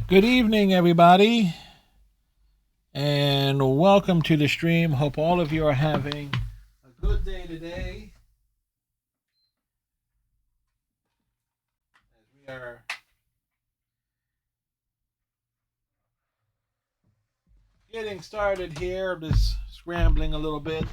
Good evening, everybody, and welcome to the stream. Hope all of you are having a good day today. As we are getting started here, just scrambling a little bit.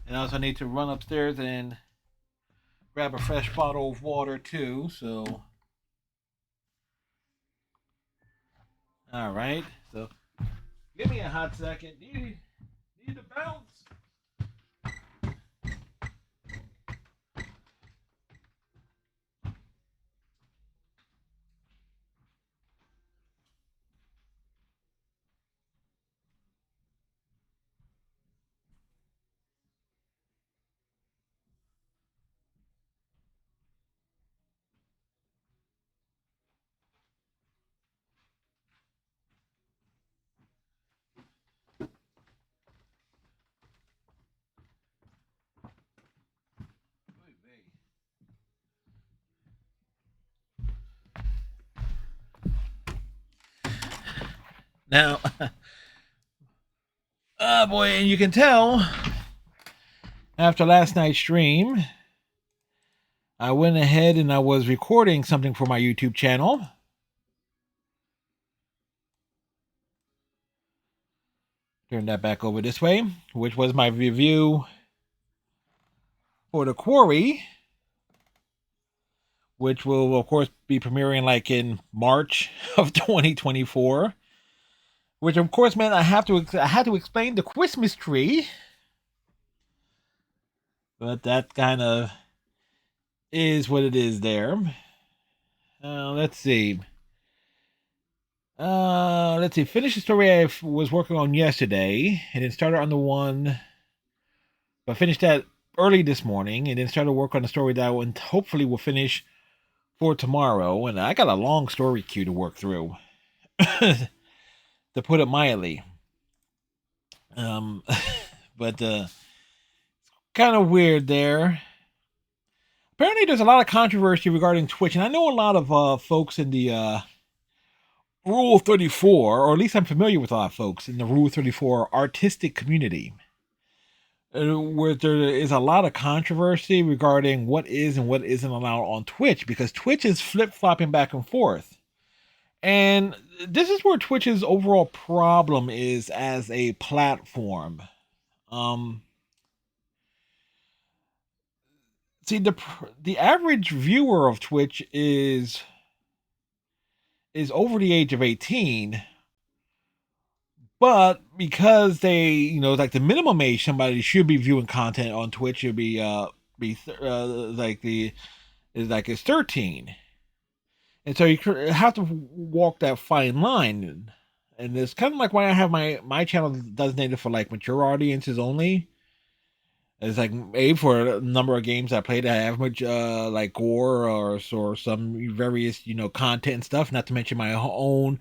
And I also need to run upstairs and grab a fresh bottle of water too. So, all right. So, give me a hot second. Need to bounce. Now, boy, and you can tell after last night's stream, I went ahead and I was recording something for my YouTube channel. Turn that back over this way, which was my review for The Quarry, which will, of course, be premiering like in March of 2024. Which, of course, meant I had to explain the Christmas tree. But that kind of is what it is there. Let's see. Let's see. Finish the story I was working on yesterday, and then started on the one. But finished that early this morning, and then started work on the story that I would hopefully will finish for tomorrow. And I got a long story queue to work through, to put it mildly. Um, but kind of weird there. Apparently, there's a lot of controversy regarding Twitch, and I know a lot of folks in the Rule 34, or at least I'm familiar with a lot of folks in the Rule 34 artistic community, where there is a lot of controversy regarding what is and what isn't allowed on Twitch, because Twitch is flip-flopping back and forth. And this is where Twitch's overall problem is as a platform. See, the average viewer of Twitch is over the age of 18, but because they, like the minimum age somebody should be viewing content on Twitch should be like the is like it's 13, and so you have to walk that fine line, and it's kind of like why I have my channel designated for like mature audiences only. It's like A, for a number of games I played that have much like gore or some various content and stuff. Not to mention my own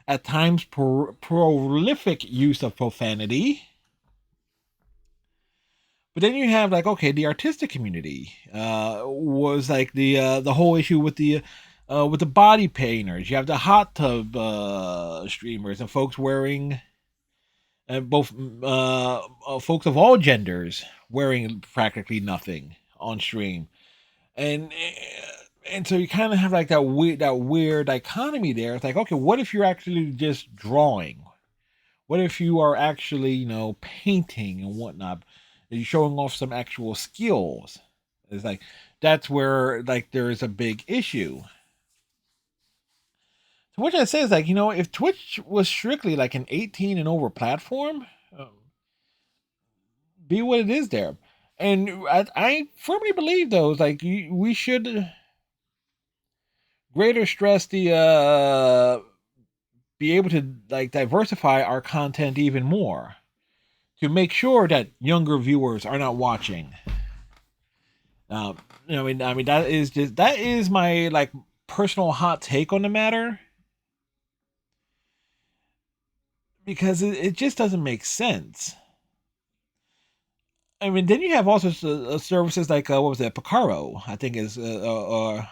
at times prolific use of profanity. But then you have like, okay, the artistic community was like the whole issue with the body painters. You have the hot tub streamers and folks wearing both folks of all genders wearing practically nothing on stream, and so you kind of have like that weird dichotomy there. It's like, okay, what if you're actually just drawing? What if you are actually painting and whatnot? Are you showing off some actual skills? It's like that's where like there is a big issue. So what I say is like, if Twitch was strictly like an 18 and over platform, be what it is there. And I firmly believe those like we should greater stress the be able to like diversify our content even more to make sure that younger viewers are not watching. Uh, I mean that is my like personal hot take on the matter because it just doesn't make sense. I mean, then you have also services like what was that, Picaro? I think is I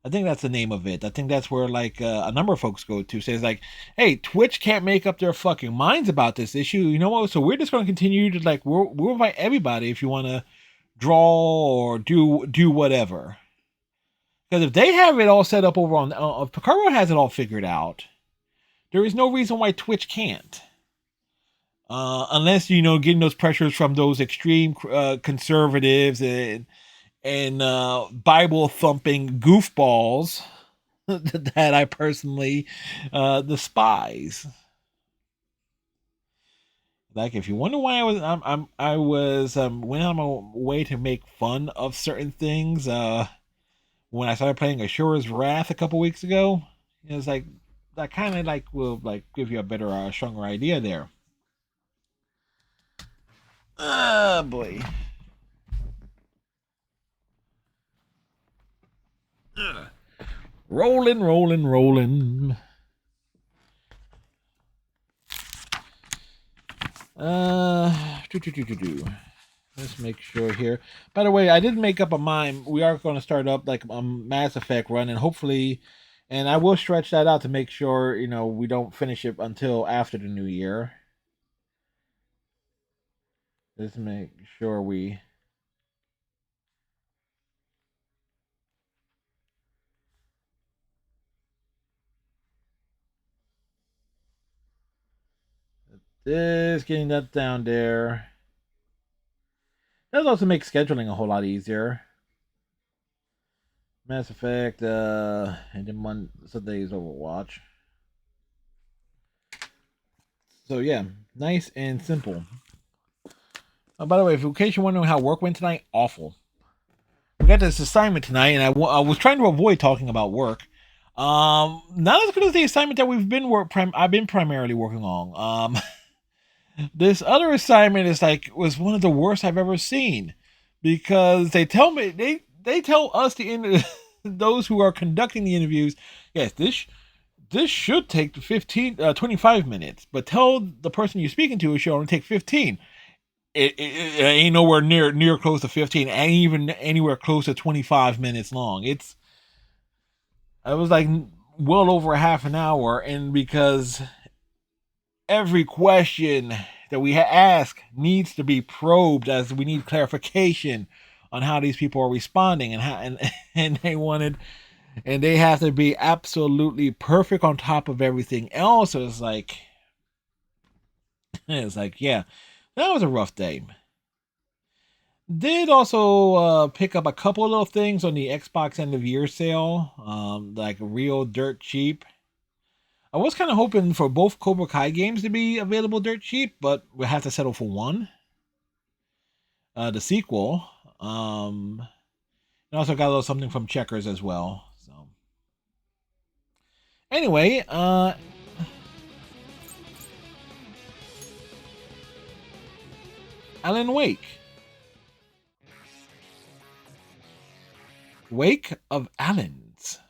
think that's the name of it. I think that's where like a number of folks go to. Says like, hey, Twitch can't make up their fucking minds about this issue. You know what? So we're just going to continue to like we'll invite everybody if you want to draw or do whatever. Because if they have it all set up over on if Picaro has it all figured out, there is no reason why Twitch can't. Unless getting those pressures from those extreme conservatives and Bible thumping goofballs that I personally despise. Like, if you wonder why I was went on my way to make fun of certain things when I started playing Ashura's Wrath a couple weeks ago, it was like that kind of like will like give you a better, stronger idea there. Ah, boy. Ugh. Rolling, rolling, rolling. Do, do, do, do, do. Let's make sure here. By the way, I did make up a mind. We are going to start up like a Mass Effect run, and hopefully, and I will stretch that out to make sure we don't finish it until after the new year. Let's make sure we. Just getting that down there. That'll also make scheduling a whole lot easier. Mass Effect, and then Sunday's Overwatch. So yeah, nice and simple. By the way, in case you're wondering how work went tonight, awful. We got this assignment tonight, and I was trying to avoid talking about work. Not as good as the assignment that I've been primarily working on. This other assignment is like was one of the worst I've ever seen because they tell us those who are conducting the interviews, yes, this should take 25 minutes, but tell the person you're speaking to it should only take 15. It ain't nowhere near close to 15, ain't even anywhere close to 25 minutes long. I was like well over a half an hour, and because every question that we ask needs to be probed, as we need clarification on how these people are responding and how and they have to be absolutely perfect on top of everything else. So it's like yeah, that was a rough day. Did also pick up a couple of little things on the Xbox end of year sale, like real dirt cheap. I was kind of hoping for both Cobra Kai games to be available dirt cheap, but we'll have to settle for one. The sequel. And also got a little something from Checkers as well. So anyway, Alan Wake. Wake of Allens.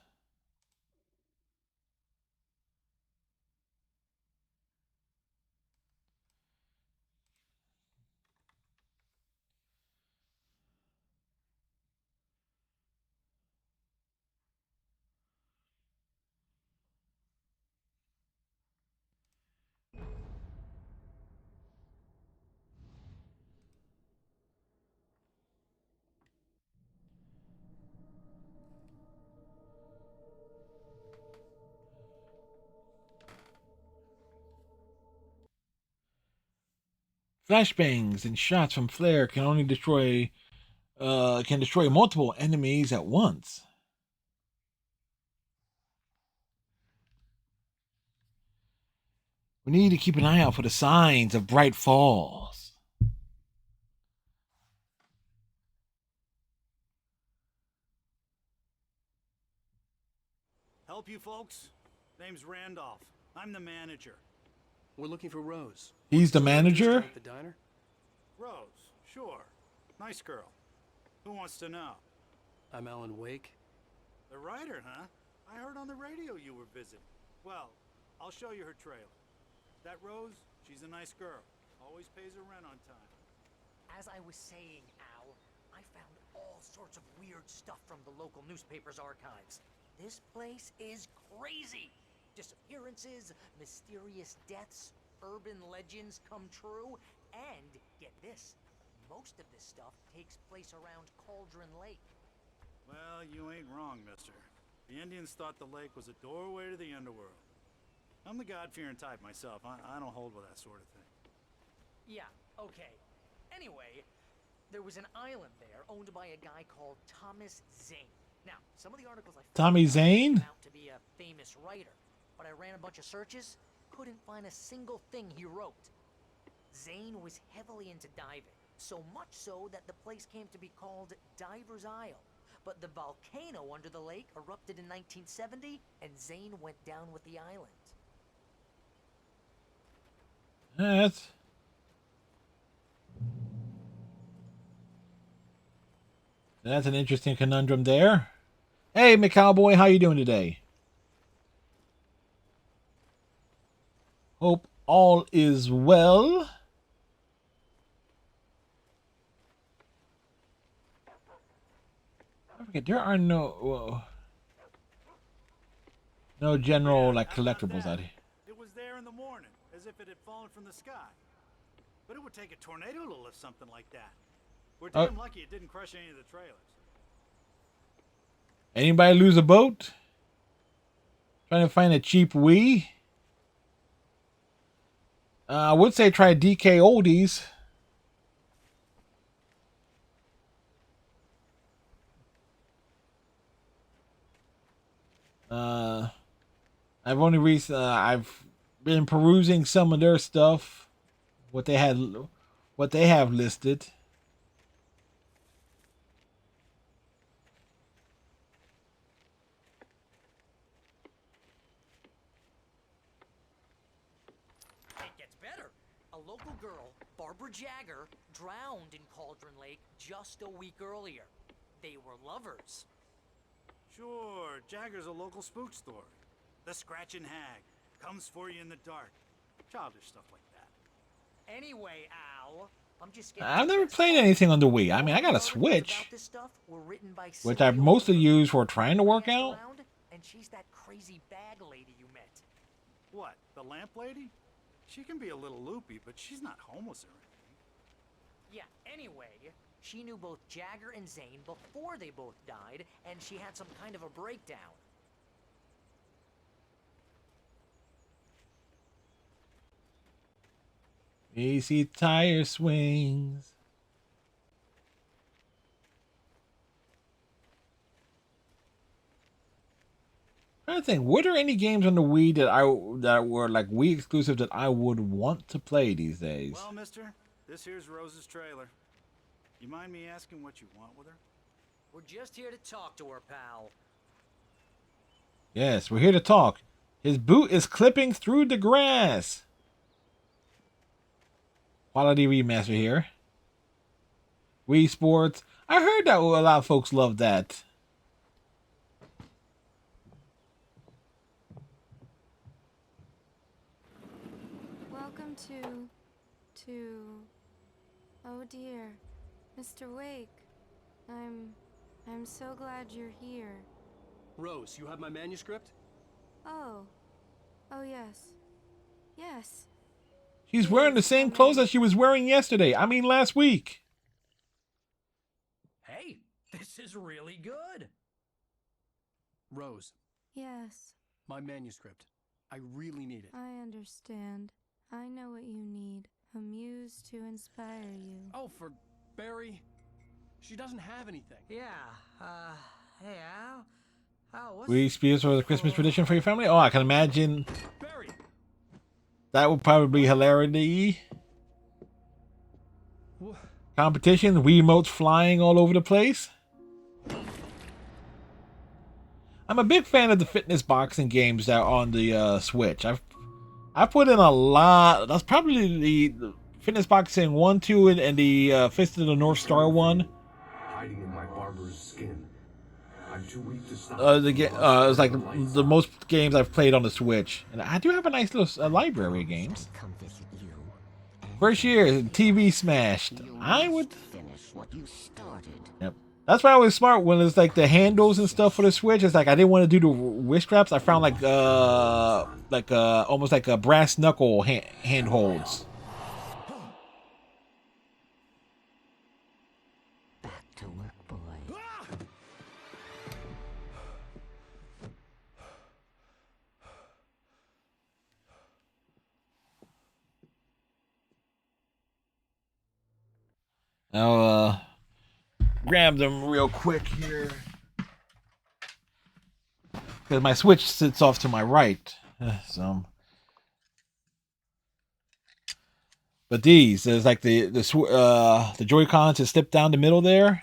Flashbangs and shots from flare can destroy multiple enemies at once. We need to keep an eye out for the signs of bright falls. help you folks? Name's Randolph. I'm the manager. We're looking for Rose. He's the Still manager? at the diner? Rose, sure. Nice girl. Who wants to know? I'm Alan Wake. The writer, huh? I heard on the radio you were visiting. Well, I'll show you her trailer. That Rose, she's a nice girl. Always pays her rent on time. As I was saying, Al, I found all sorts of weird stuff from the local newspaper's archives. This place is crazy. Disappearances, mysterious deaths, urban legends come true, and, get this, most of this stuff takes place around Cauldron Lake. Well, you ain't wrong, mister. The Indians thought the lake was a doorway to the underworld. I'm the God-fearing type myself. I don't hold with that sort of thing. Yeah, okay. Anyway, there was an island there owned by a guy called Thomas Zane. Now, some of the articles I found Tommy Zane? out to be a famous writer, but I ran a bunch of searches, couldn't find a single thing he wrote. Zane was heavily into diving, so much so that the place came to be called Diver's Isle. But the volcano under the lake erupted in 1970, and Zane went down with the island. That's an interesting conundrum there. Hey, McCowboy, how you doing today? Hope all is well. I forget, there are no general like collectibles out here. It was there in the morning, as if it had fallen from the sky. But it would take a tornado to lift something like that. We're damn lucky it didn't crush any of the trailers. Anybody lose a boat? Trying to find a cheap Wii? I would say try DK Oldies. I've been perusing some of their stuff, what they have listed. It gets better. A local girl, Barbara Jagger, drowned in Cauldron Lake just a week earlier. They were lovers. Sure, Jagger's a local spook story. The Scratching Hag comes for you in the dark. Childish stuff like that. Anyway, Al, I'm just getting I've never played anything on the Wii. I mean, I got a Switch, which I've mostly used for trying to work out. And she's that crazy bag lady you met. What, the lamp lady? She can be a little loopy, but she's not homeless or anything. Yeah, anyway, she knew both Jagger and Zane before they both died, and she had some kind of a breakdown. AC tire swings. I think, were there any games on the Wii that were like Wii exclusive that I would want to play these days? Well, mister, this here's Rose's trailer. You mind me asking what you want with her? We're just here to talk to her, pal. Yes, we're here to talk. His boot is clipping through the grass. Quality remaster here. Wii Sports. I heard that a lot of folks love that. Welcome to... Oh dear, Mr. Wake. I'm so glad you're here. Rose, you have my manuscript? Oh. Oh yes. Yes. She's wearing the same clothes that she was wearing yesterday. I mean, last week. Hey, this is really good. Rose, Yes, my manuscript. I really need it. I understand. I know what you need. A muse to inspire you. Oh, for Barry. She doesn't have anything. Yeah, hey, Al, what's... Wii Spears for the Christmas tradition for your family? Oh, I can imagine Barry! that would probably be hilarity. Competition, Wii emotes flying all over the place. I'm a big fan of the fitness boxing games that are on the Switch. I've put in a lot. That's probably the fitness boxing 1, 2, and the Fist of the North Star one. Hiding in my barber's skin. I'm too weak to stop. It's like the most games I've played on the Switch, and I do have a nice little library of games. Come visit you. First year, TV smashed. I would. Finish what you started. Yep. That's why I was smart when it's like the handles and stuff for the Switch. It's like I didn't want to do the wrist straps. I found like almost like a brass knuckle handholds. Back to work, boy. I'll grab them real quick here because my Switch sits off to my right. But these, there's like the Joy-Cons to slip down the middle there.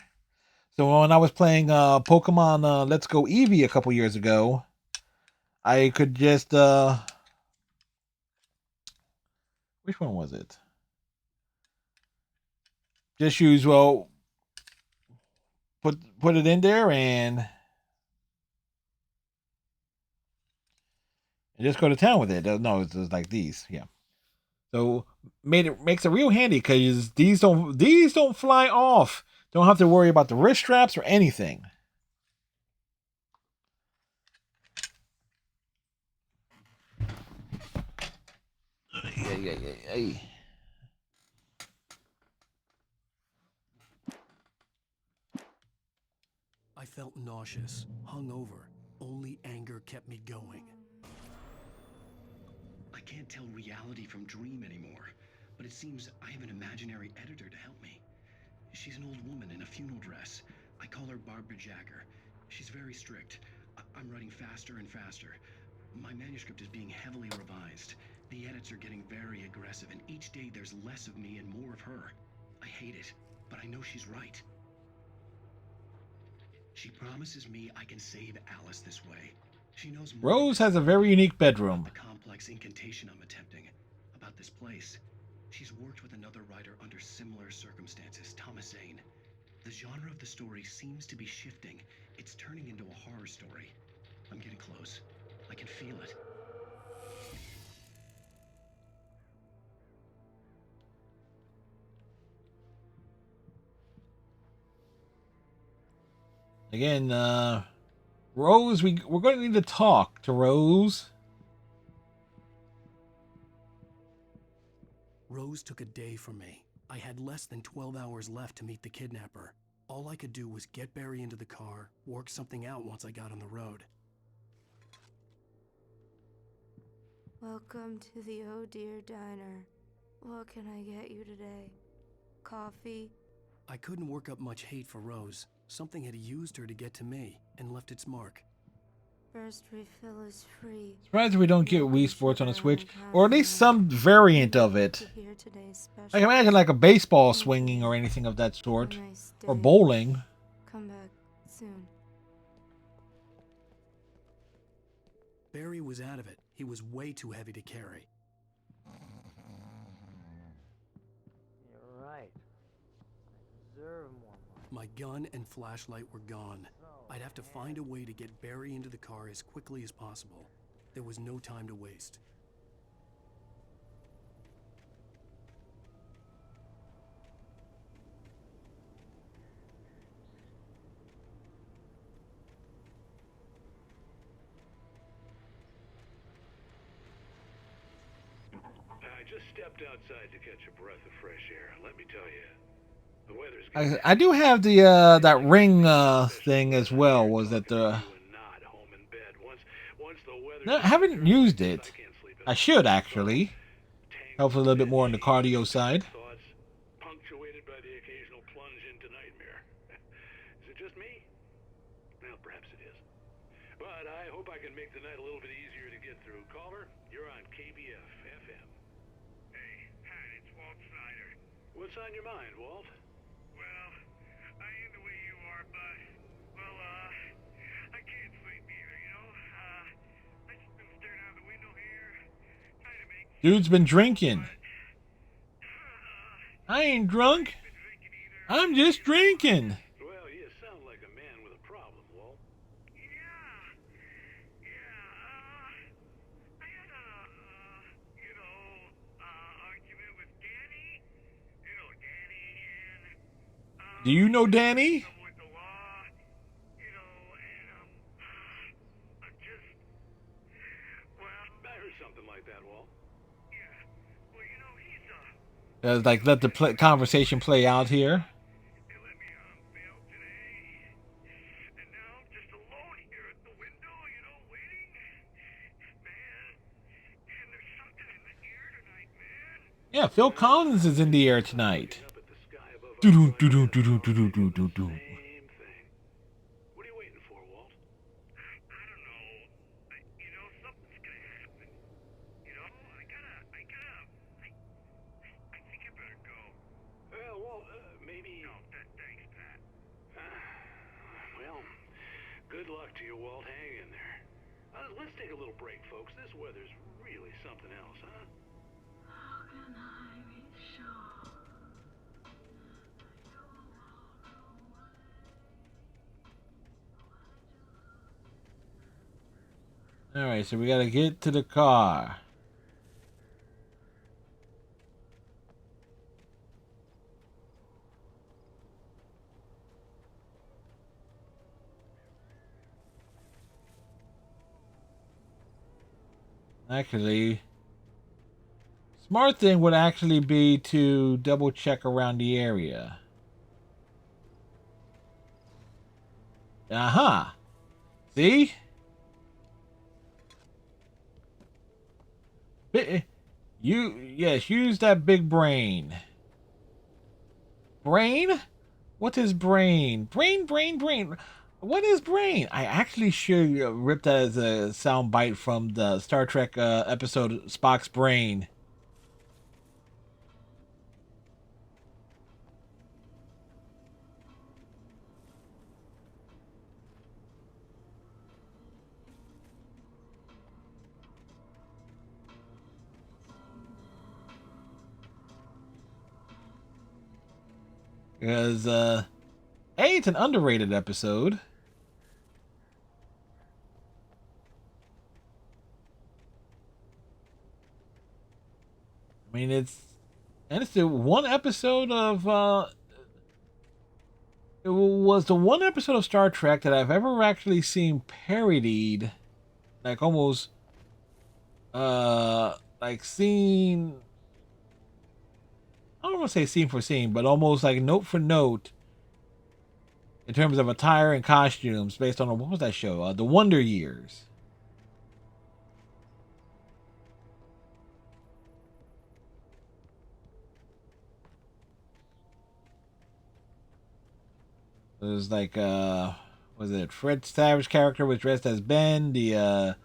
So when I was playing Pokemon Let's Go Eevee a couple years ago, I could just which one was it? Just use put it in there and just go to town with it. No, it's like these, yeah. So makes it real handy because these don't fly off. Don't have to worry about the wrist straps or anything. Yeah. I felt nauseous, hungover. Only anger kept me going. I can't tell reality from dream anymore, but it seems I have an imaginary editor to help me. She's an old woman in a funeral dress. I call her Barbara Jagger. She's very strict. I'm writing faster and faster. My manuscript is being heavily revised. The edits are getting very aggressive, and each day there's less of me and more of her. I hate it, but I know she's right. She promises me I can save Alice this way. She knows more Rose has a very unique bedroom. about the complex incantation I'm attempting, about this place. She's worked with another writer under similar circumstances, Thomas Zane. The genre of the story seems to be shifting. It's turning into a horror story. I'm getting close. I can feel it. Again, Rose, we're going to need to talk to Rose. Rose took a day from me. I had less than 12 hours left to meet the kidnapper. All I could do was get Barry into the car, work something out once I got on the road. Welcome to the Oh Dear Diner. What can I get you today? Coffee? I couldn't work up much hate for Rose. Something had used her to get to me and left its mark. First refill is free. Surprised we don't get Wii Sports on the Switch, or at least some variant of it. I can imagine like a baseball swinging or anything of that sort, or bowling. Come back soon. Barry was out of it. He was way too heavy to carry. You're right. I deserve more money. My gun and flashlight were gone. I'd have to find a way to get Barry into the car as quickly as possible. There was no time to waste. I just stepped outside to catch a breath of fresh air. Let me tell you, the weather's I do have the that ring thing as well. Was that the? No, I haven't used it. I should actually. Helps a little bit more on the cardio side. Punctuated by the occasional plunge into nightmare. Is it just me? Well, perhaps it is. But I hope I can make the night a little bit easier to get through. Caller, you're on KBF FM. Hey, hi, it's Walt Snyder. What's on your mind, Walt? Well, I ain't the way you are, but, well, I can't sleep either, Dude's been drinking. I ain't drunk. I'm just drinking. Well, you sound like a man with a problem, Walt. I had argument with Danny. You know Danny and Do you know Danny? with the law. And I'm just I heard something like that, Walt. yeah. Well, he's Like, let the conversation play out here. they let me bail today, and now I'm just alone here at the window, waiting. Man, and there's something in the air tonight, man. Yeah, Phil Collins is in the air tonight. Up at the sky above our Doo-doo, fire, doo-doo, and doo-doo, all doo-doo, thinking the doo-doo, doo-doo. same thing. What are you waiting for, Walt? I don't know. Something's gonna happen. I think I better go. Well, Walt, maybe... No, thanks, Pat. Well, good luck to you, Walt. Hang in there. Let's take a little break, folks. This weather's really something else, huh? How can I be sure? Alright, so we gotta get to the car. Actually, smart thing would actually be to double check around the area. Aha! See? Yes, use that big brain. Brain? What is brain? Brain. What is brain? I actually should rip that as a sound bite from the Star Trek episode Spock's Brain. Because, it's an underrated episode. I mean, it's the one episode of, it was the one episode of Star Trek that I've ever actually seen parodied, like almost, like scene, I don't want to say scene for scene, but almost like note for note in terms of attire and costumes based on, what was that show? The Wonder Years. It was like, was it Fred Savage character was dressed as Ben, the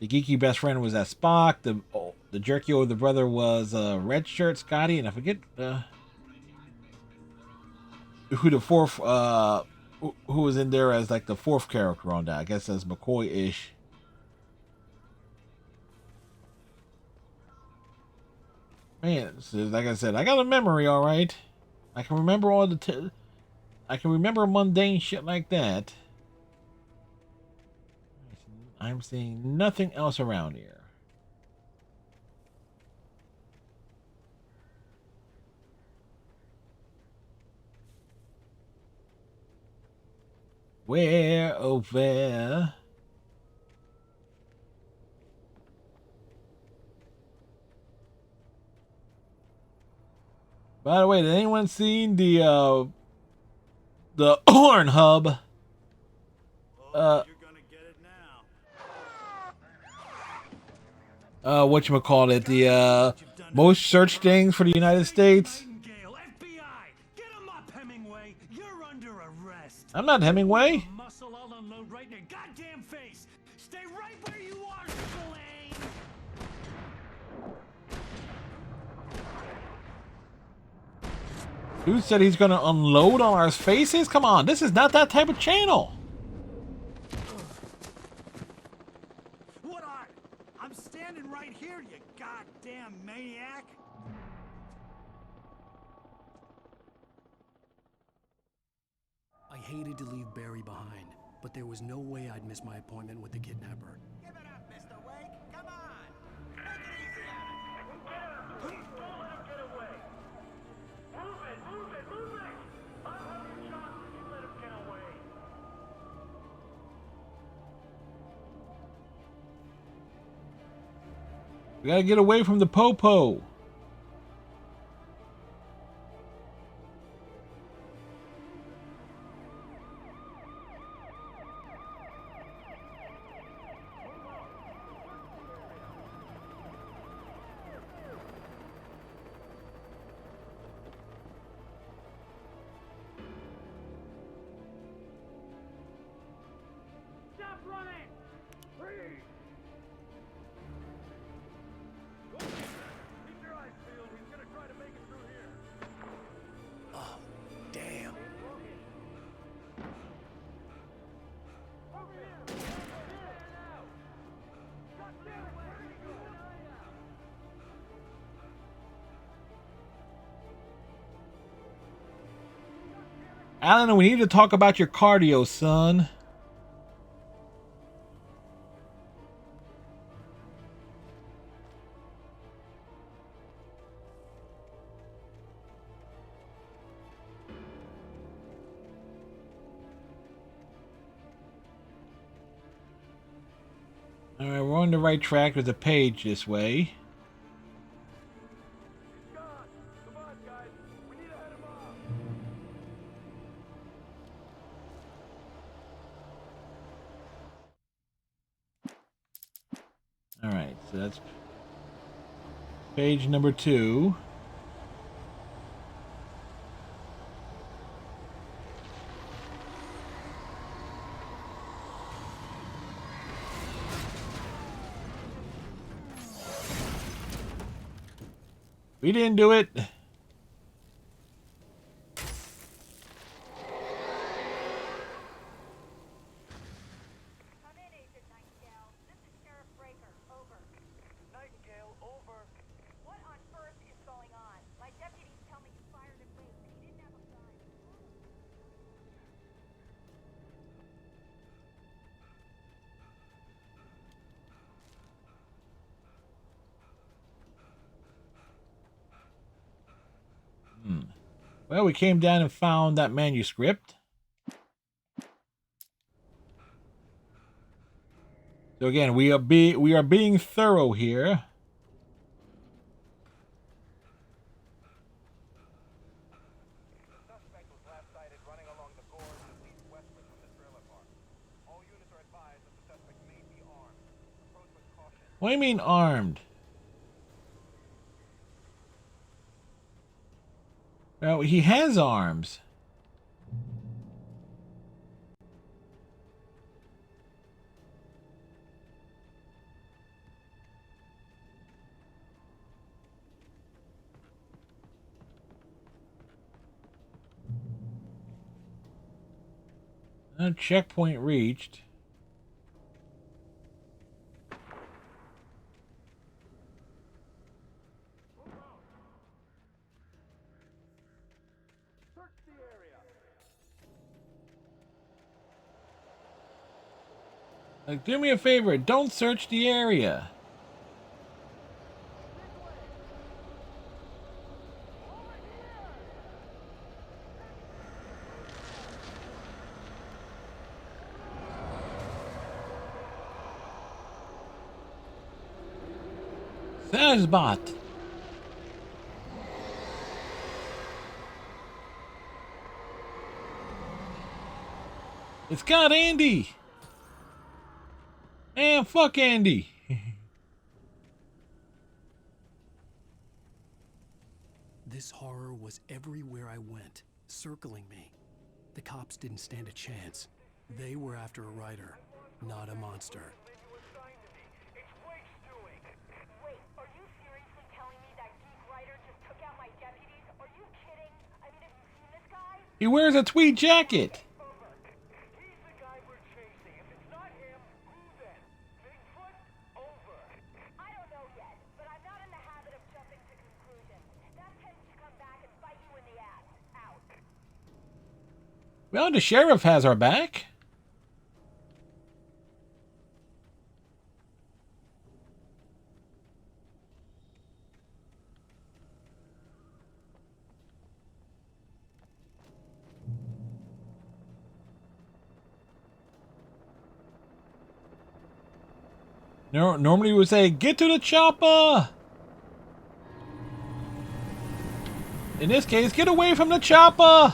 geeky best friend was as Spock, the jerky older brother was Red Shirt Scotty, and I forget who the fourth who was in there as like the fourth character on that. I guess as McCoy-ish. Man, so like I said, I got a memory, all right. I can remember all the I can remember mundane shit like that. I'm seeing nothing else around here. Where, oh where? By the way, did anyone seen the Horn Hub? You're gonna get it now. Whatchamacallit, the most searched things for the United States. Nightingale, FBI, get him up, Hemingway. You're under arrest. I'm not Hemingway. Muscle, I'll unload right in your goddamn face. Stay right where you are, Spillane. Dude said he's gonna unload on our faces? Come on, this is not that type of channel. What are? I'm standing right here, you goddamn maniac? I hated to leave Barry behind, but there was no way I'd miss my appointment with the kidnapper. Give it up, Mr. Wake. Come on. Make it easy on him. Get up. Don't let him get away. Move it, move it, move it. I'll have you shot if you let him get away. We gotta get away from the popo. Stop running. Freeze. Keep your eyes peeled. He's gonna try to make it through here. Oh, damn. Over here. Here now. God damn it. Where did he go? Alan, we need to talk about your cardio, son. Alright, we're on the right track. There's a page this way. He's gone. Come on, guys. We need to head him off. Alright, so that's page number 2. We didn't do it. Come in, Agent Nightingale. This is Sheriff Breaker. Over. Nightingale, over. What on earth is going on? My deputies tell me you fired at Wade, but he didn't have a gun. Well, we came down and found that manuscript. So again, we are being thorough here. Suspect was last sighted running along the gorge that leads westward from the trailer park. All units are advised that the suspect may be armed. Approach with caution. What do you mean armed? Well, he has arms. Checkpoint reached. Search the area. Do me a favor, don't search the area. Sazbot. It's got Andy. Man, fuck Andy. This horror was everywhere I went, circling me. The cops didn't stand a chance. They were after a writer, not a monster. It's Wake's doing. Wait, are you seriously telling me that geek writer just took out my deputies? Are you kidding? I mean, have you seen this guy? He wears a tweed jacket. He's the guy we're chasing. If it's not him, who then? Bigfoot? Over. I don't know yet, but I'm not in the habit of Well, the sheriff has our back. No, normally we would say, get to the chopper. In this case, get away from the chopper.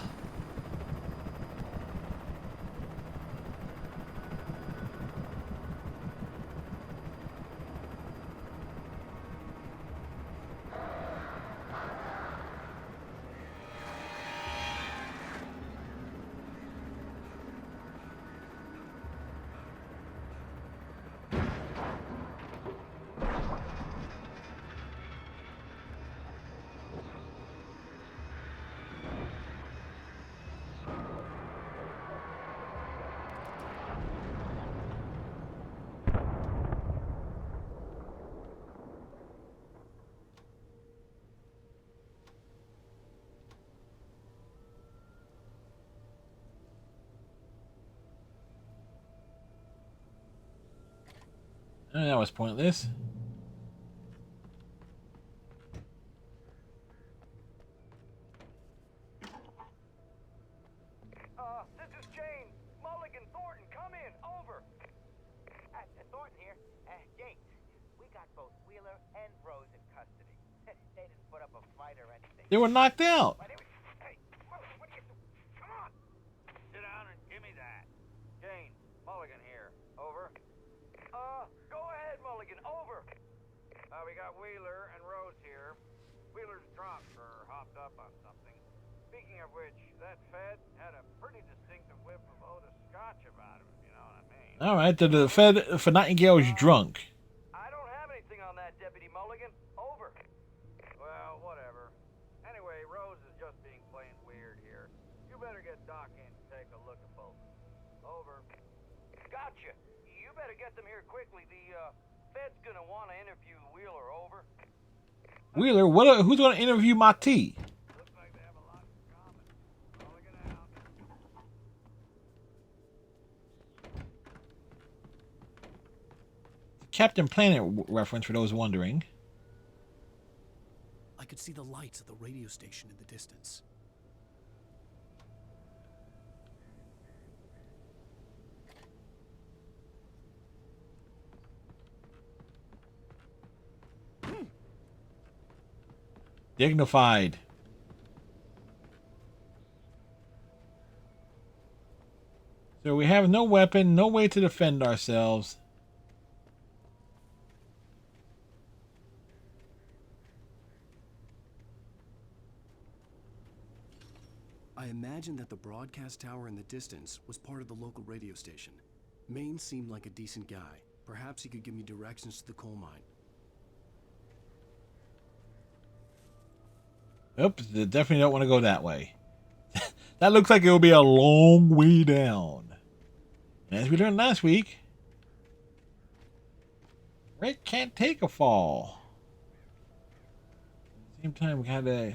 That was pointless. This is James. Mulligan, Thornton, come in. Over. Thornton here. James, we got both Wheeler and Rose in custody. They didn't put up a fight or anything. They were knocked out. Hey, what are you doing? Come on! Sit down and give me that. Jane, Mulligan here. Over. Go ahead, Mulligan. Over. We got Wheeler and Rose here. Wheeler's drunk or hopped up on something. Speaking of which, that Fed had a pretty distinctive whiff of Otis Scotch about him, if you know what I mean. All right, the Fed for Nightingale is drunk. I don't have anything on that, Deputy Mulligan. Over. Well, whatever. Anyway, Rose is just being plain weird here. You better get Doc in to take a look at both. Over. Gotcha. You better get them here quickly. The Fed's gonna want to interview Wheeler. Over. Wheeler, who's going to interview my tea? Looks like they have a lot in common. Mulligan out. Captain Planet reference for those wondering. I could see the lights of the radio station in the distance. Dignified. So we have no weapon, no way to defend ourselves. I imagined that the broadcast tower in the distance was part of the local radio station. Maine seemed like a decent guy. Perhaps he could give me directions to the coal mine. Oops, they definitely don't want to go that way. That looks like it will be a long way down. And as we learned last week, Rick can't take a fall. At the same time, we gotta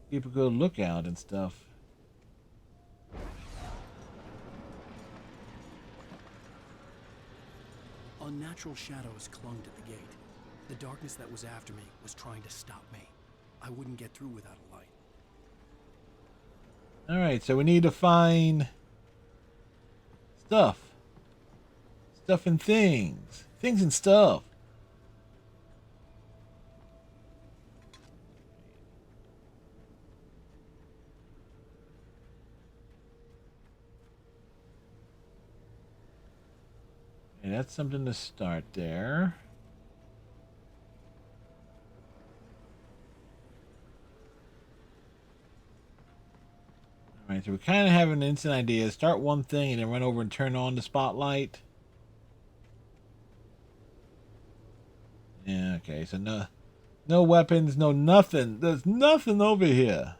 keep a good lookout and stuff. Unnatural shadows clung to the gate. The darkness that was after me was trying to stop me. I wouldn't get through without a light. Alright, so we need to find stuff. Stuff and things. Things and stuff. Okay, that's something to start there. Alright, so we kind of have an instant idea. Start one thing and then run over and turn on the spotlight. Yeah, okay, so no weapons, no nothing. There's nothing over here.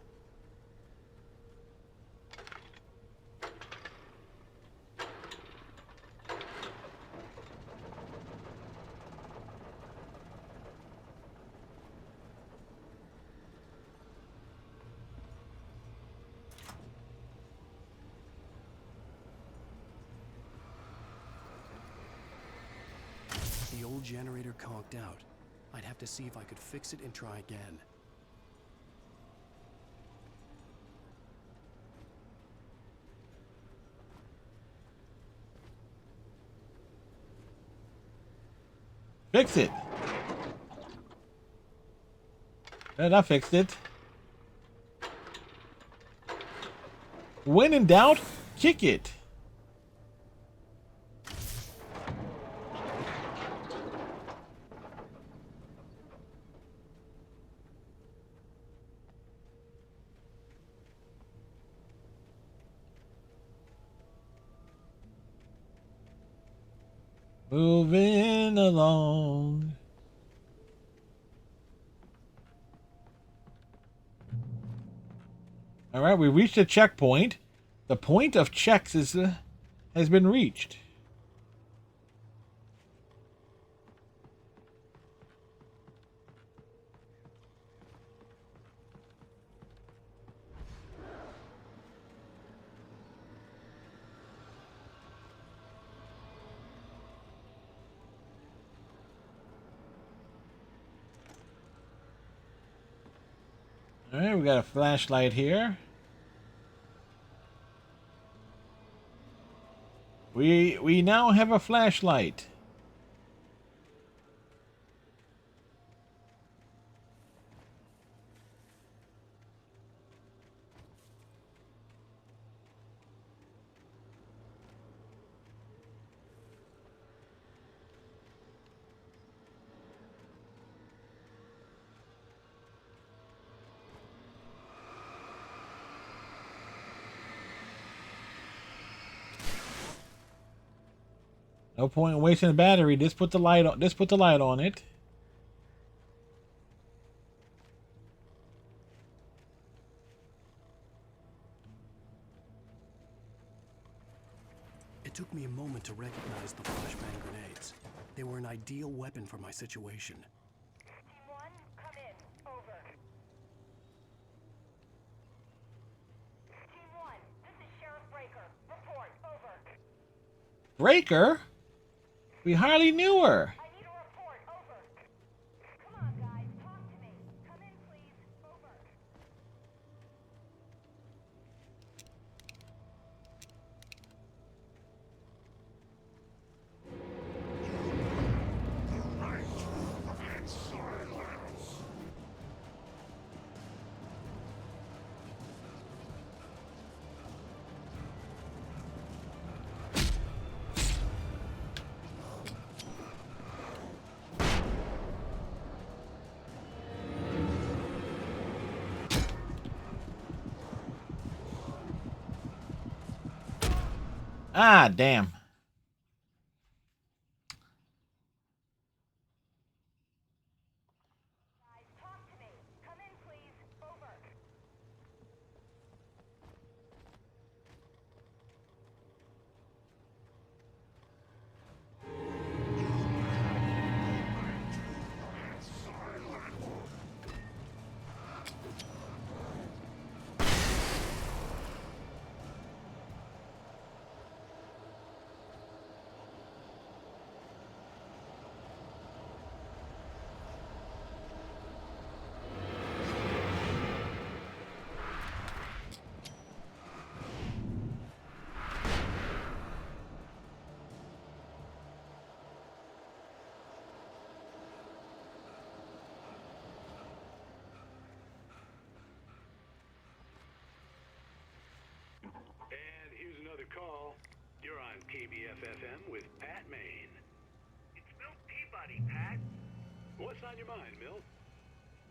old generator conked out. I'd have to see if I could fix it and try again. Fix it. And I fixed it. When in doubt, kick it. Moving along. All right, we reached a checkpoint. The point of checks has been reached. All right, we got a flashlight here. We now have a flashlight. No point in wasting the battery. Just put the light on. Just put the light on it. It took me a moment to recognize the flashbang grenades. They were an ideal weapon for my situation. Team 1, come in. Over. Team 1, this is Sheriff Breaker. Report. Over. Breaker? We hardly knew her. I need a report. Over. Come on, guys. Talk to me. Come in, please. Over. Ah, damn. Guys, talk to me. Come in, please. Over. And here's another call. You're on KBFFM with Pat Maine. It's Milt Peabody, Pat. What's on your mind, Milt?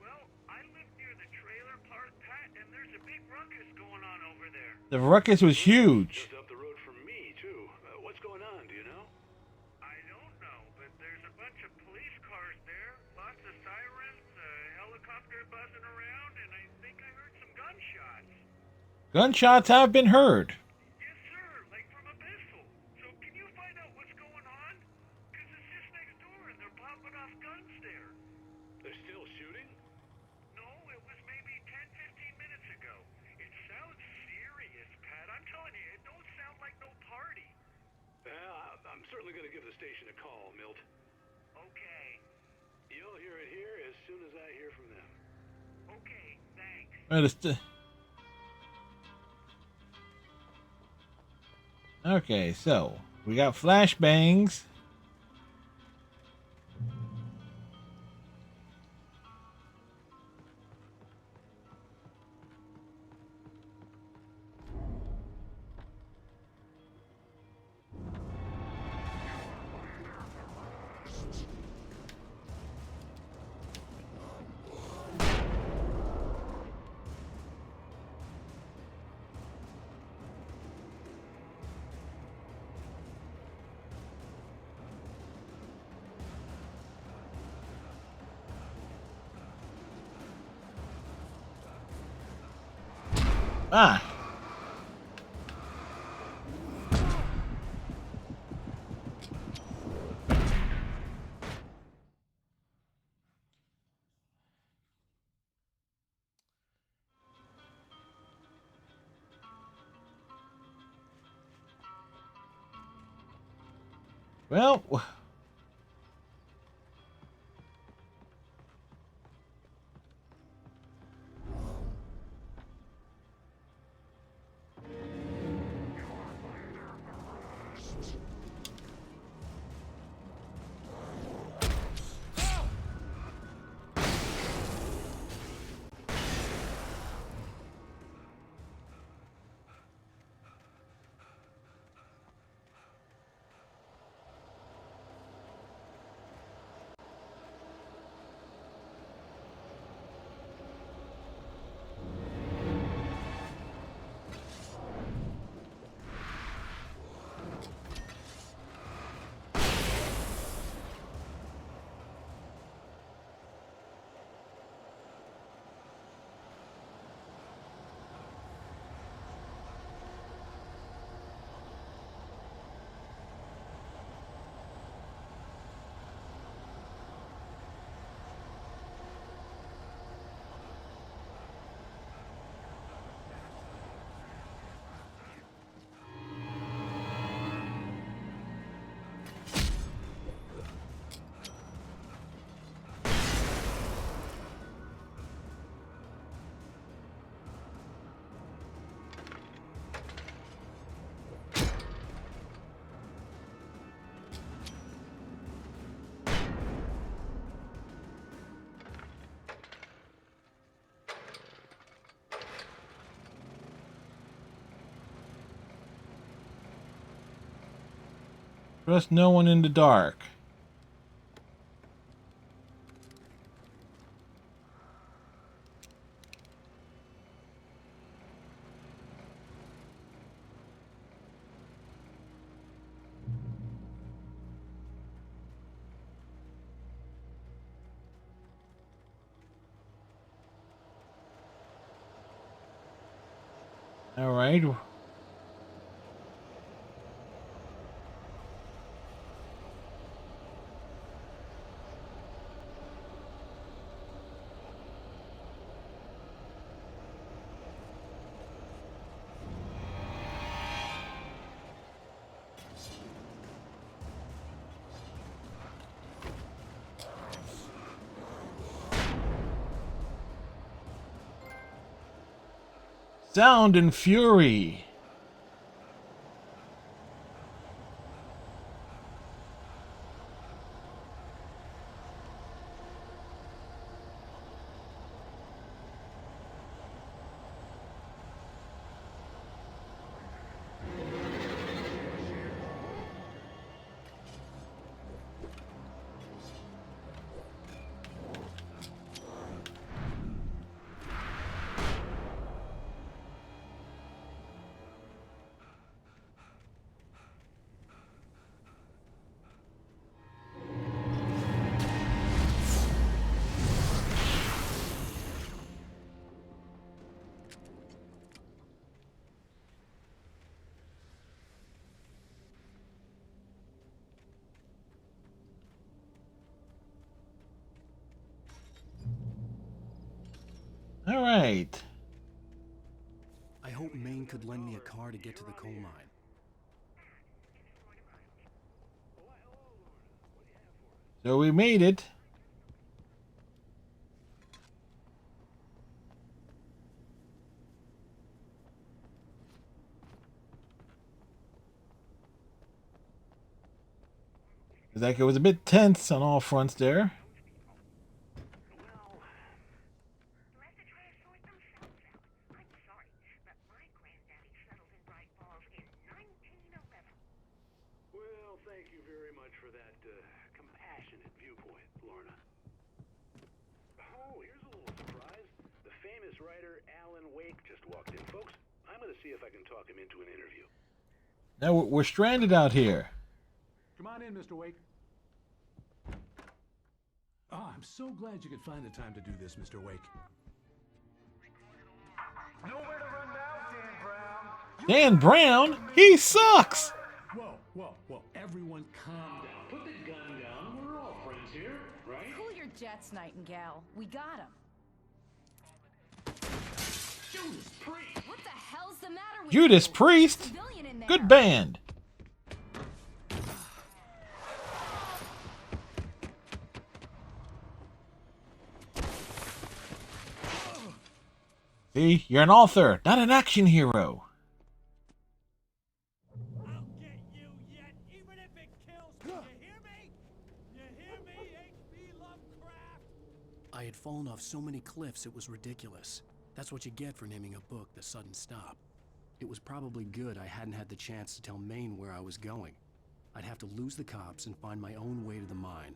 Well, I live near the trailer park, Pat, and there's a big ruckus going on over there. The ruckus was huge. Just up the road from me, too. What's going on, do you know? I don't know, but there's a bunch of police cars there, lots of sirens, a helicopter buzzing around, and I think I heard some gunshots. Gunshots have been heard. Yes, sir, like from a pistol. So can you find out what's going on? Because it's just next door and they're popping off guns there. They're still shooting? No, it was maybe 10, 15 minutes ago. It sounds serious, Pat. I'm telling you, it don't sound like no party. I'm certainly going to give the station a call, Milt. Okay, so we got flashbangs. Ah. Well, trust no one in the dark. All right. Sound and fury. All right. I hope Maine could lend me a car to get to the coal mine. So we made it. It's like it was a bit tense on all fronts there. Well, let the try to sort themselves out. I'm sorry, but my granddaddy settled in Bright Falls in 1911. Well, thank you very much for that compassionate viewpoint, Lorna. Oh, here's a little surprise. The famous writer Alan Wake just walked in. Folks, I'm going to see if I can talk him into an interview. Now we're stranded out here. Come on in, Mr. Wake. Ah, I'm so glad you could find the time to do this, Mr. Wake. Nowhere to run now, Dan Brown. Dan Brown? He sucks! Whoa. Everyone calm down. Put the gun down. We're all friends here, right? Cool your jets, Nightingale. We got him. Judas Priest! What the hell's the matter with Judas you? Priest? Civilian in there. Good band. See, you're an author, not an action hero. I'll get you yet, even if it kills me. You hear me? You hear me, H.P. Lovecraft? I had fallen off so many cliffs it was ridiculous. That's what you get for naming a book The Sudden Stop. It was probably good I hadn't had the chance to tell Maine where I was going. I'd have to lose the cops and find my own way to the mine.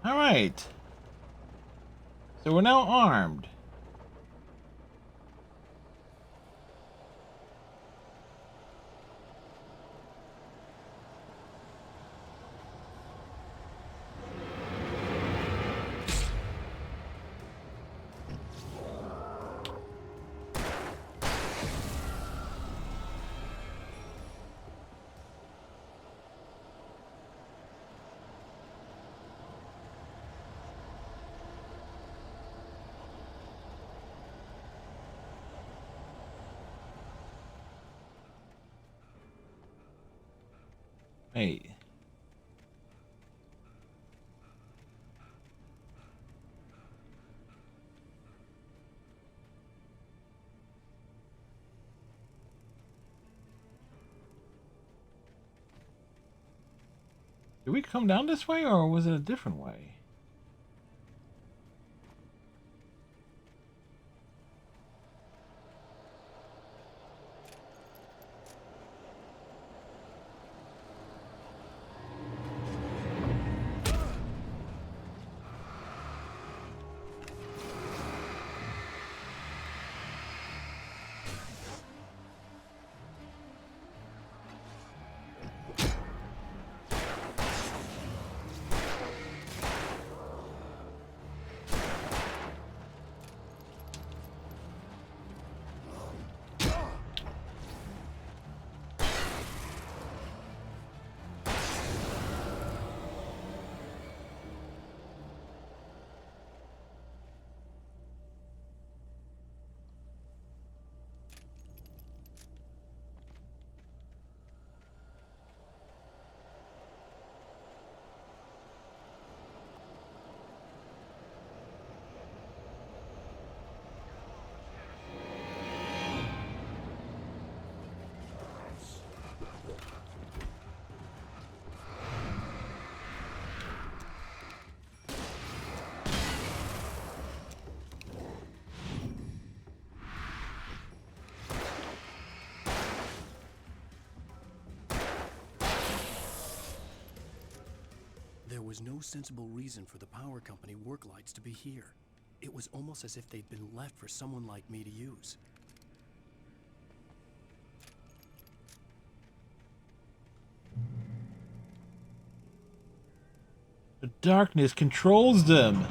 Alright. So we're now armed. Hey. Did we come down this way, or was it a different way? was no sensible reason for the power company work lights to be here. It was almost as if they'd been left for someone like me to use. The darkness controls them.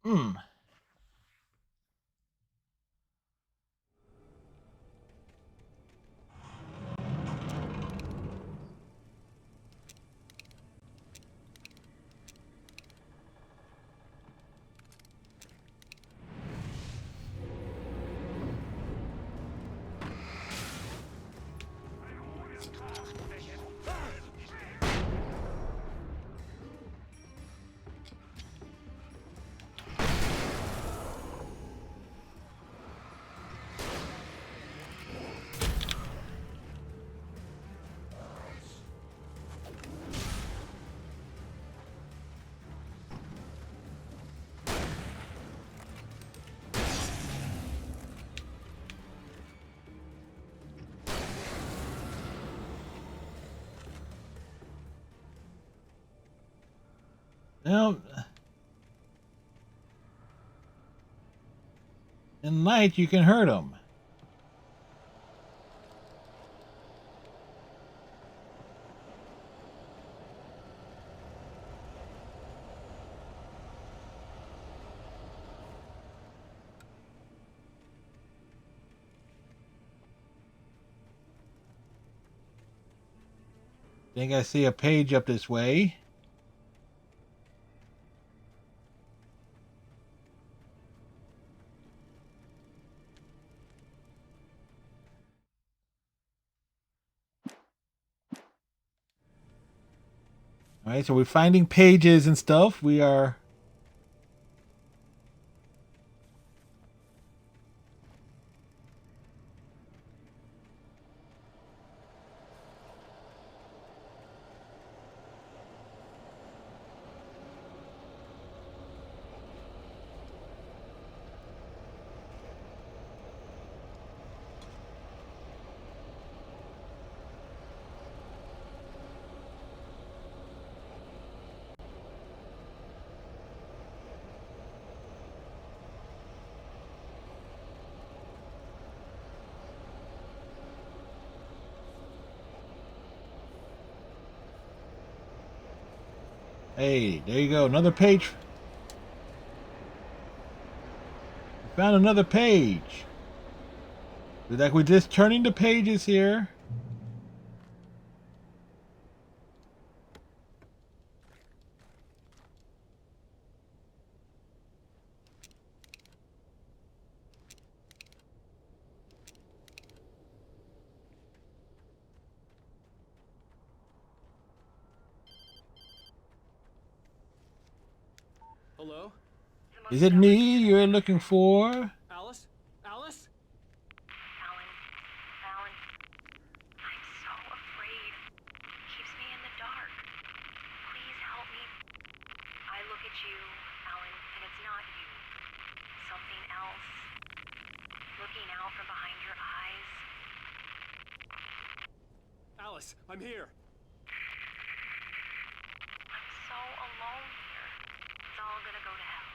Hmm. Now, in light, you can hurt them. Think I see a page up this way. All right, so we're finding pages and stuff. We are. Hey, there you go. Another page. We found another page. Looks like we're just turning the pages here. Hello? Is it me you're looking for? Alice? Alice? Alan, Alan, I'm so afraid. It keeps me in the dark. Please help me. I look at you, Alan, and it's not you. Something else. Looking out from behind your eyes. Alice, I'm here. all gonna go to hell.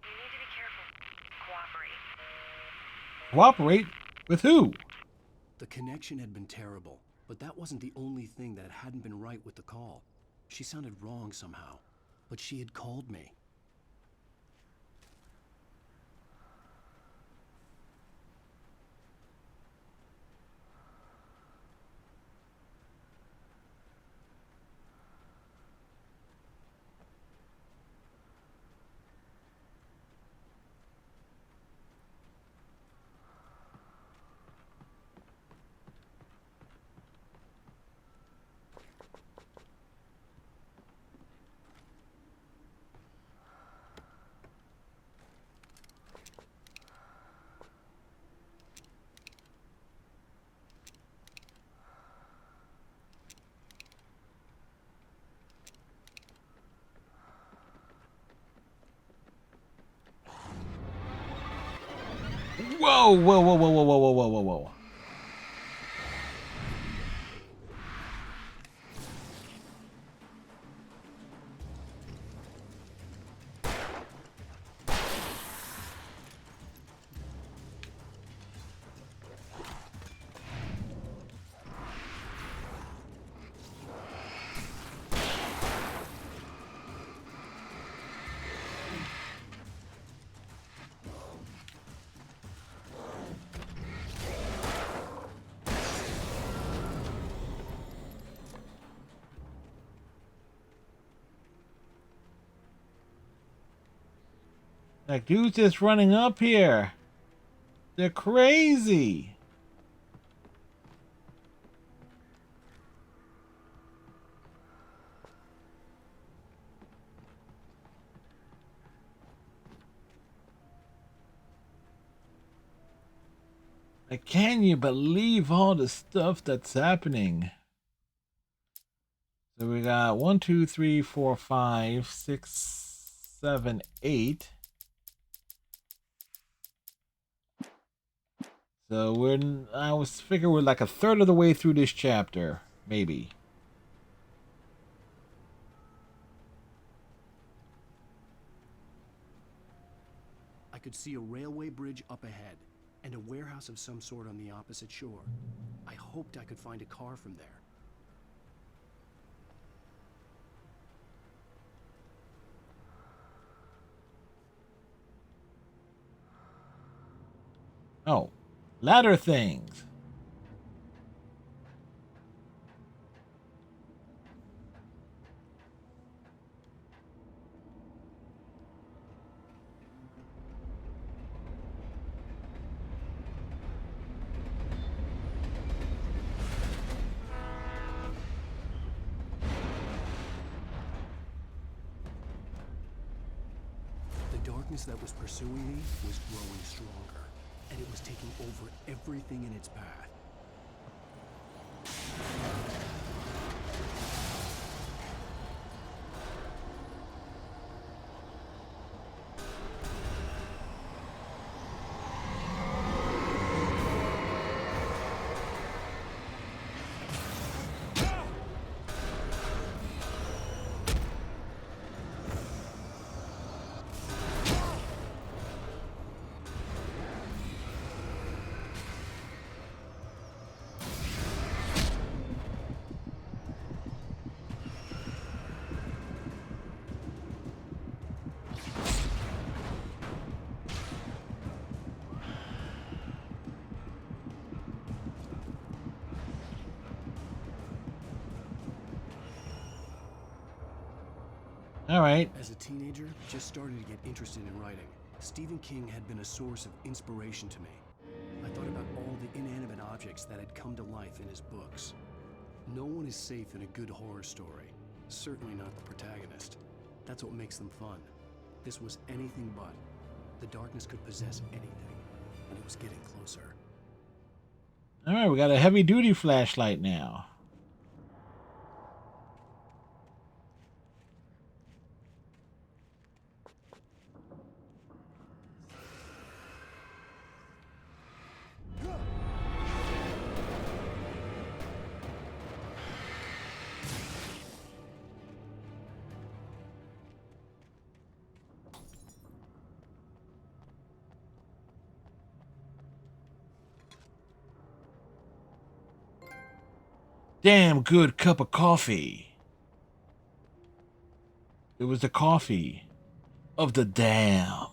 You need to be careful. Cooperate. Cooperate? With who? The connection had been terrible, but that wasn't the only thing that hadn't been right with the call. She sounded wrong somehow, but she had called me. Whoa, whoa, whoa, whoa, whoa, whoa, whoa, whoa, whoa, whoa. Like, dude's just running up here. They're crazy. Like, can you believe all the stuff that's happening? So we got 1, 2, 3, 4, 5, 6, 7, 8. So I was figure we're like a third of the way through this chapter, maybe. I could see a railway bridge up ahead, and a warehouse of some sort on the opposite shore. I hoped I could find a car from there. Oh, ladder things. The darkness that was pursuing me was growing stronger, and it was taking over everything in its path. All right. As a teenager, just started to get interested in writing. Stephen King had been a source of inspiration to me. I thought about all the inanimate objects that had come to life in his books. No one is safe in a good horror story. Certainly not the protagonist. That's what makes them fun. This was anything but. The darkness could possess anything, and it was getting closer. All right, we got a heavy-duty flashlight now. damn good cup of coffee. It was the coffee of the damned.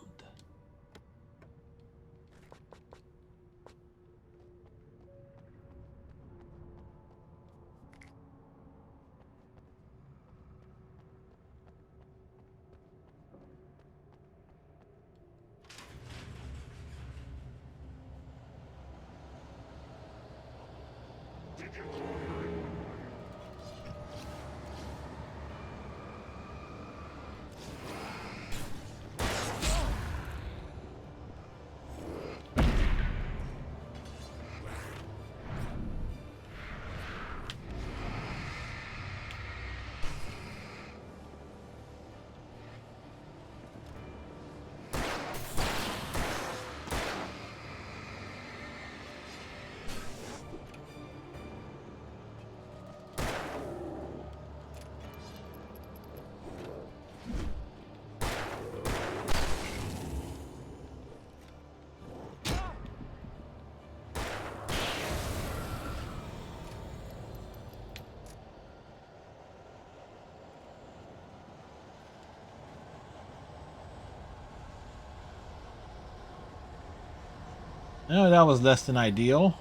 Oh, that was less than ideal.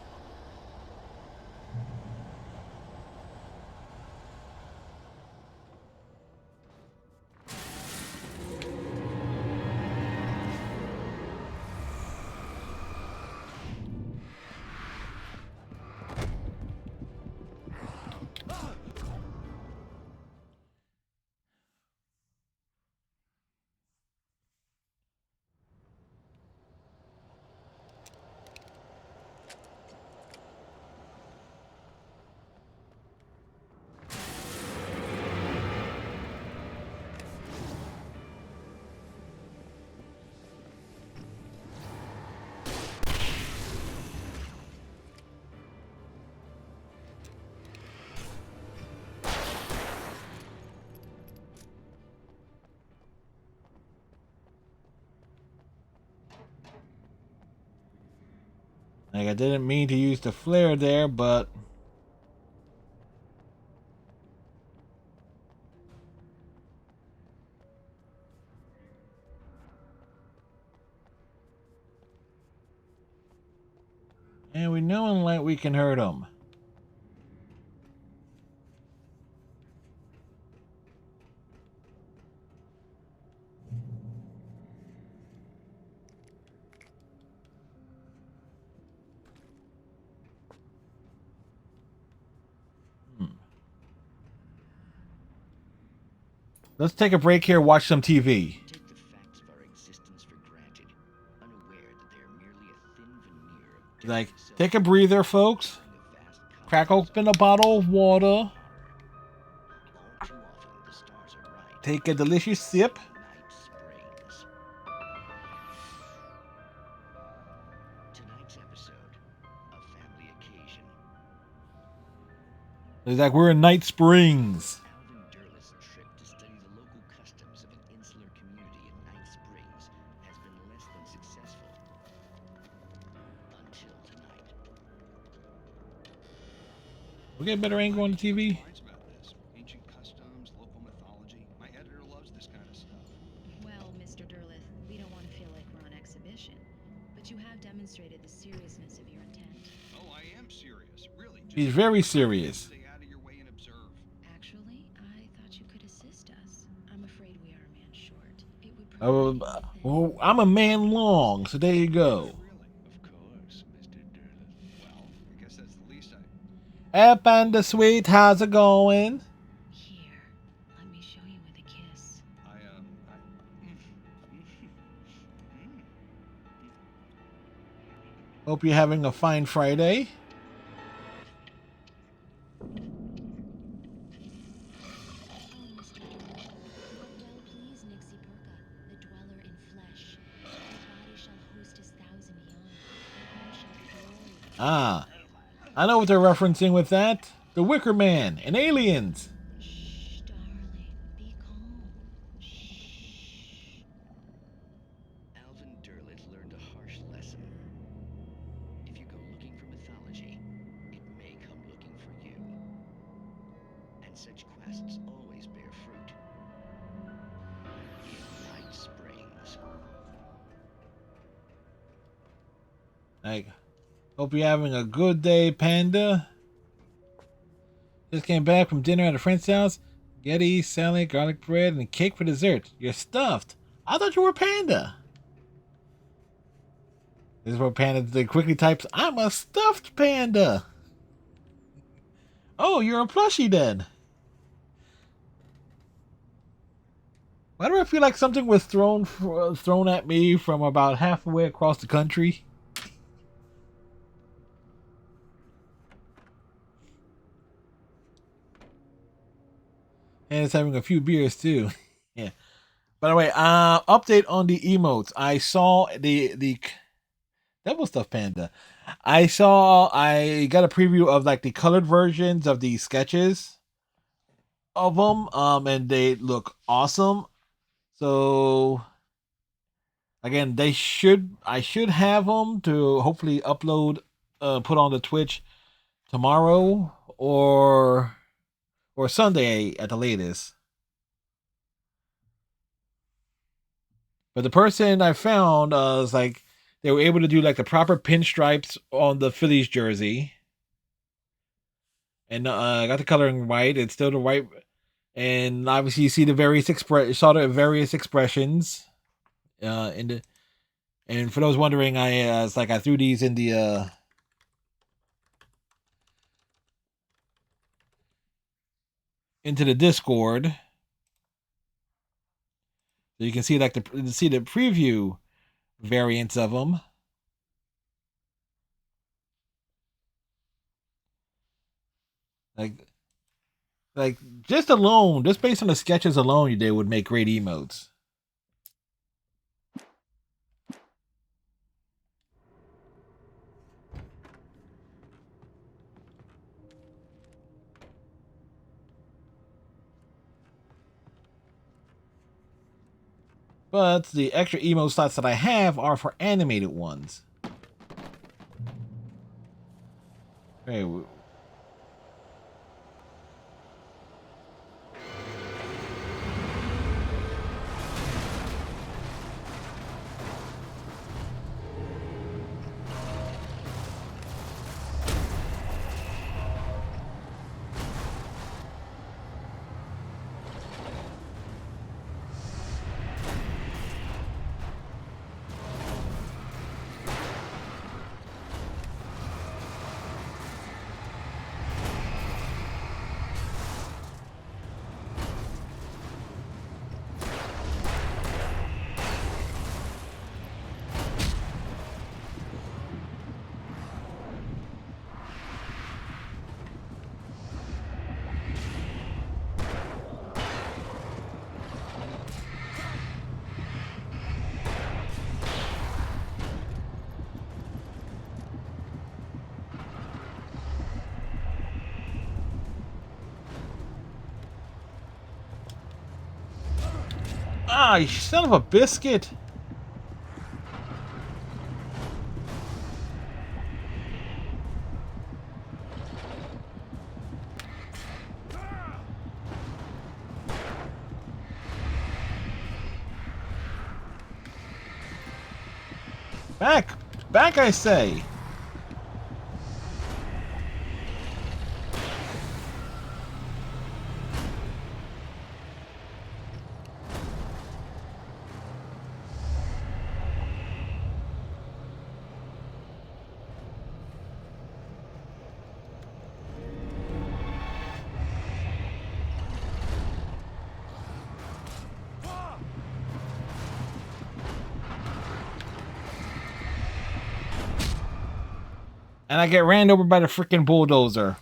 Like, I didn't mean to use the flare there, but and we know in light we can hurt them. Let's take a break here, watch some TV. Take the facts of our existence for granted, unaware that they are merely a thin veneer of Like, take a breather, folks. Crack open a bottle of water. all too often the stars are right. Take a delicious sip. Night Springs. Tonight's episode, a family occasion. It's like we're in Night Springs. Alvin Durleth's trip to study the local customs of an insular community in Night Springs has been less than successful. Until tonight. We get a better angle on the TV. About this. Ancient customs, local mythology. My editor loves this kind of stuff. Well, Mr. Durleth, we don't want to feel like we're on exhibition, but you have demonstrated the seriousness of your intent. Oh, I am serious. Really. He's very serious. Stay out of your way and observe. Actually, I thought you could assist us. I'm afraid we are a man short. It would Well, I'm a man long, so there you go. Of course, Mr. Durleth. Well, I guess that's the least I... Hey, Panda Sweet, how's it going? Here, let me show you with a kiss. Hope you're having a fine Friday. Oh, Mr. Durleth, what well please Nixie Perka, the dweller in flesh. His body shall host his 1,000 young, and home shall be glorious. Ah, I know what they're referencing with that. The Wicker Man and Aliens. Shh, darling, be calm. Shh. Alvin Durleth learned a harsh lesson. If you go looking for mythology, it may come looking for you. forests always bear fruit. Night Springs. Like, hope you're having a good day, Panda. Just came back from dinner at a friend's house. Spaghetti, salad, garlic bread, and cake for dessert. You're stuffed. I thought you were Panda. This is where Panda quickly types, I'm a stuffed panda. Oh, you're a plushie then. Why do I feel like something was thrown at me from about halfway across the country? And it's having a few beers too. Yeah. By the way, update on the emotes. I saw the Devil Stuff Panda. I got a preview of like the colored versions of the sketches of them, and they look awesome. So again, I should have them to hopefully upload, put on the Twitch tomorrow or Sunday at the latest. But the person I found was like they were able to do like the proper pinstripes on the Phillies jersey, and I got the coloring right. It's still the right, and obviously you see the saw the various expressions in the. And for those wondering, it's like I threw these in the into the Discord, so you can see like the preview variants of them. Like just based on the sketches alone, they would make great emotes. But the extra emote slots that I have are for animated ones. Hey, you son of a biscuit! Back, I say! And I get ran over by the freaking bulldozer.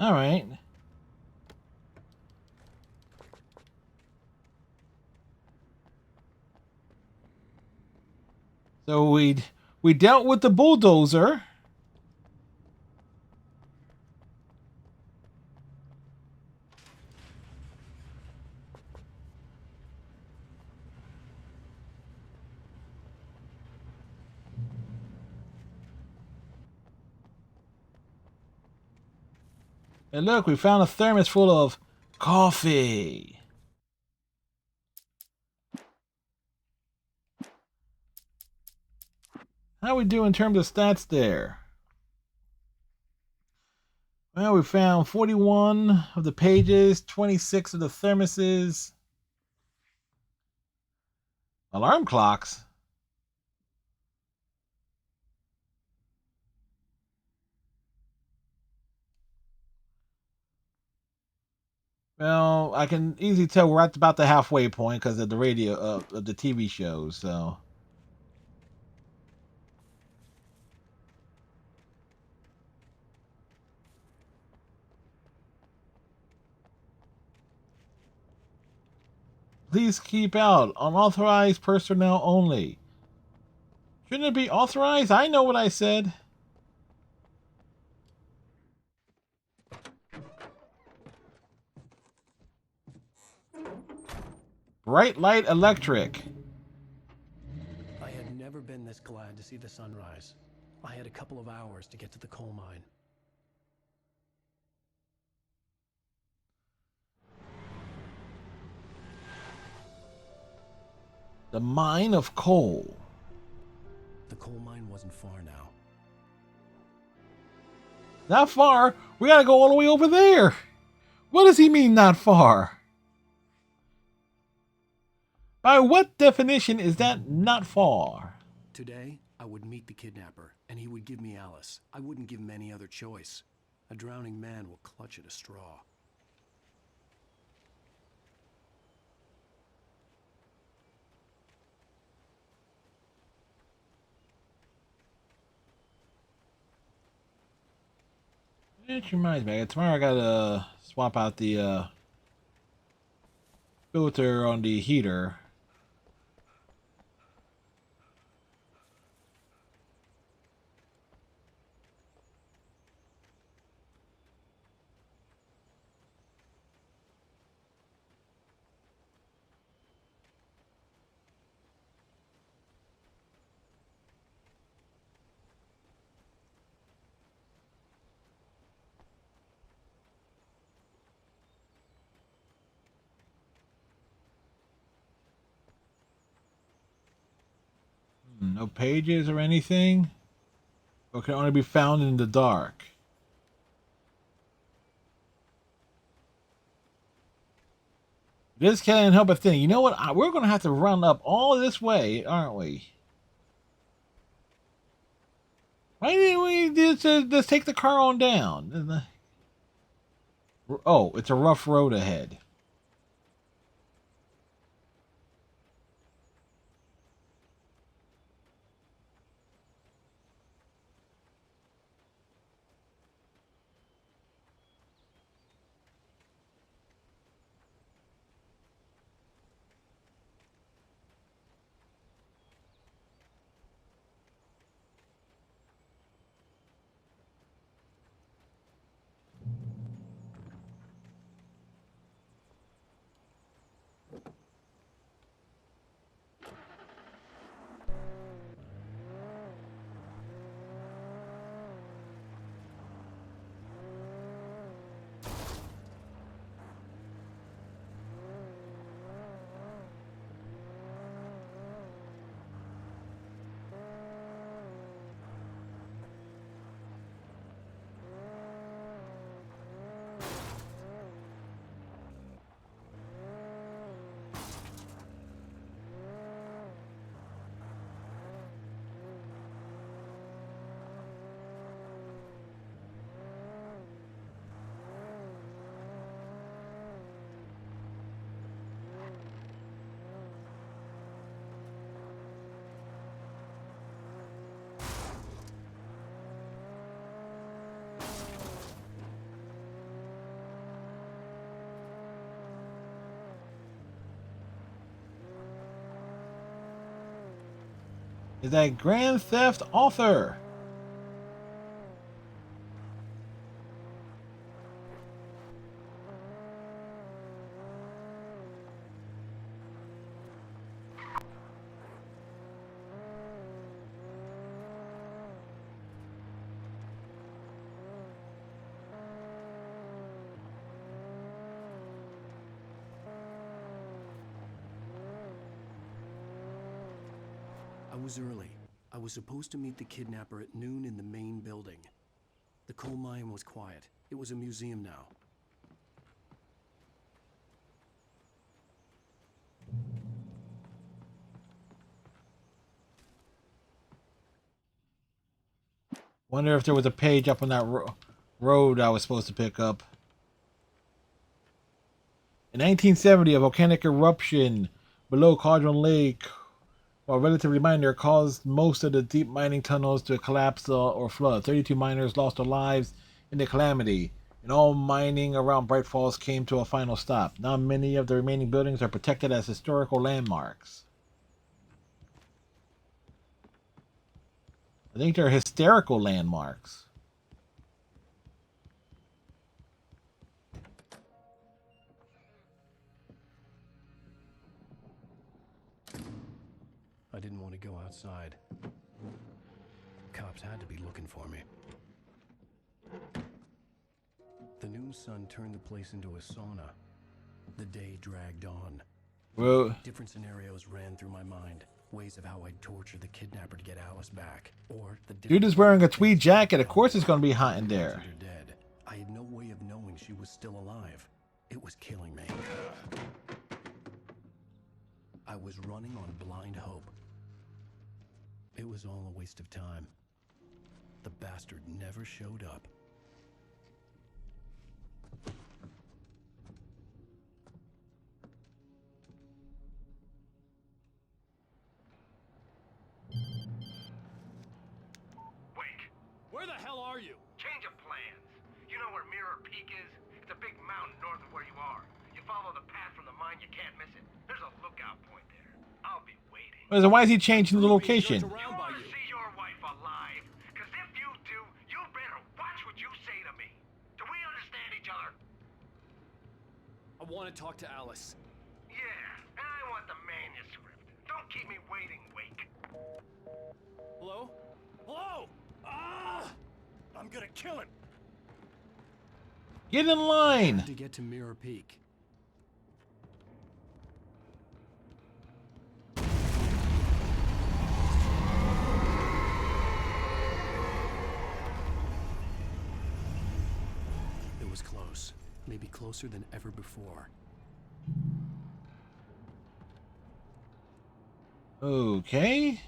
All right. So we dealt with the bulldozer. And look, we found a thermos full of coffee. How we do in terms of stats there? Well, we found 41 of the pages, 26 of the thermoses. Alarm clocks. Well, I can easily tell we're at about the halfway point because of the radio of the TV shows. So please keep out. Unauthorized personnel only. Shouldn't it be authorized? I know what I said. Bright light electric. I had never been this glad to see the sunrise. I had a couple of hours to get to the coal mine. The mine of coal. The coal mine wasn't far now. Not far. We gotta go all the way over there. What does he mean, not far? By what definition is that not far? Today, I would meet the kidnapper, and he would give me Alice. I wouldn't give him any other choice. A drowning man will clutch at a straw. It reminds me. Tomorrow I gotta swap out the filter on the heater. No pages or anything? Or can only be found in the dark? This can't help but think, you know what? We're going to have to run up all this way, aren't we? Why didn't we just take the car on down? Oh, it's a rough road ahead. is that Grand Theft Author. I was early. I was supposed to meet the kidnapper at noon in the main building. The coal mine was quiet. It was a museum now. Wonder if there was a page up on that road I was supposed to pick up. In 1970, a volcanic eruption below Cauldron Lake, while relatively minor, caused most of the deep mining tunnels to collapse or flood. 32 miners lost their lives in the calamity, and all mining around Bright Falls came to a final stop. Now many of the remaining buildings are protected as historical landmarks. I think they're hysterical landmarks. I didn't want to go outside. Cops had to be looking for me. The noon sun turned the place into a sauna. The day dragged on. Well, different scenarios ran through my mind. Ways of how I'd torture the kidnapper to get Alice back. Or the dude is wearing a tweed jacket. Of course it's going to be hot in there. Dead. I had no way of knowing she was still alive. It was killing me. I was running on blind hope. It was all a waste of time. The bastard never showed up. Wake. Where the hell are you? Change of plans. You know where Mirror Peak is? It's a big mountain north of where you are. You follow the path from the mine, you can't miss it. There's a lookout point there. I'll be waiting. So why is he changing the location? You want to see your wife alive? Because if you do, you better watch what you say to me. Do we understand each other? I want to talk to Alice. Yeah, and I want the manuscript. Don't keep me waiting, Wake. Hello? Hello? Ah! I'm gonna kill him. Get in line. To get to Mirror Peak. It was close. Maybe closer than ever before. Okay.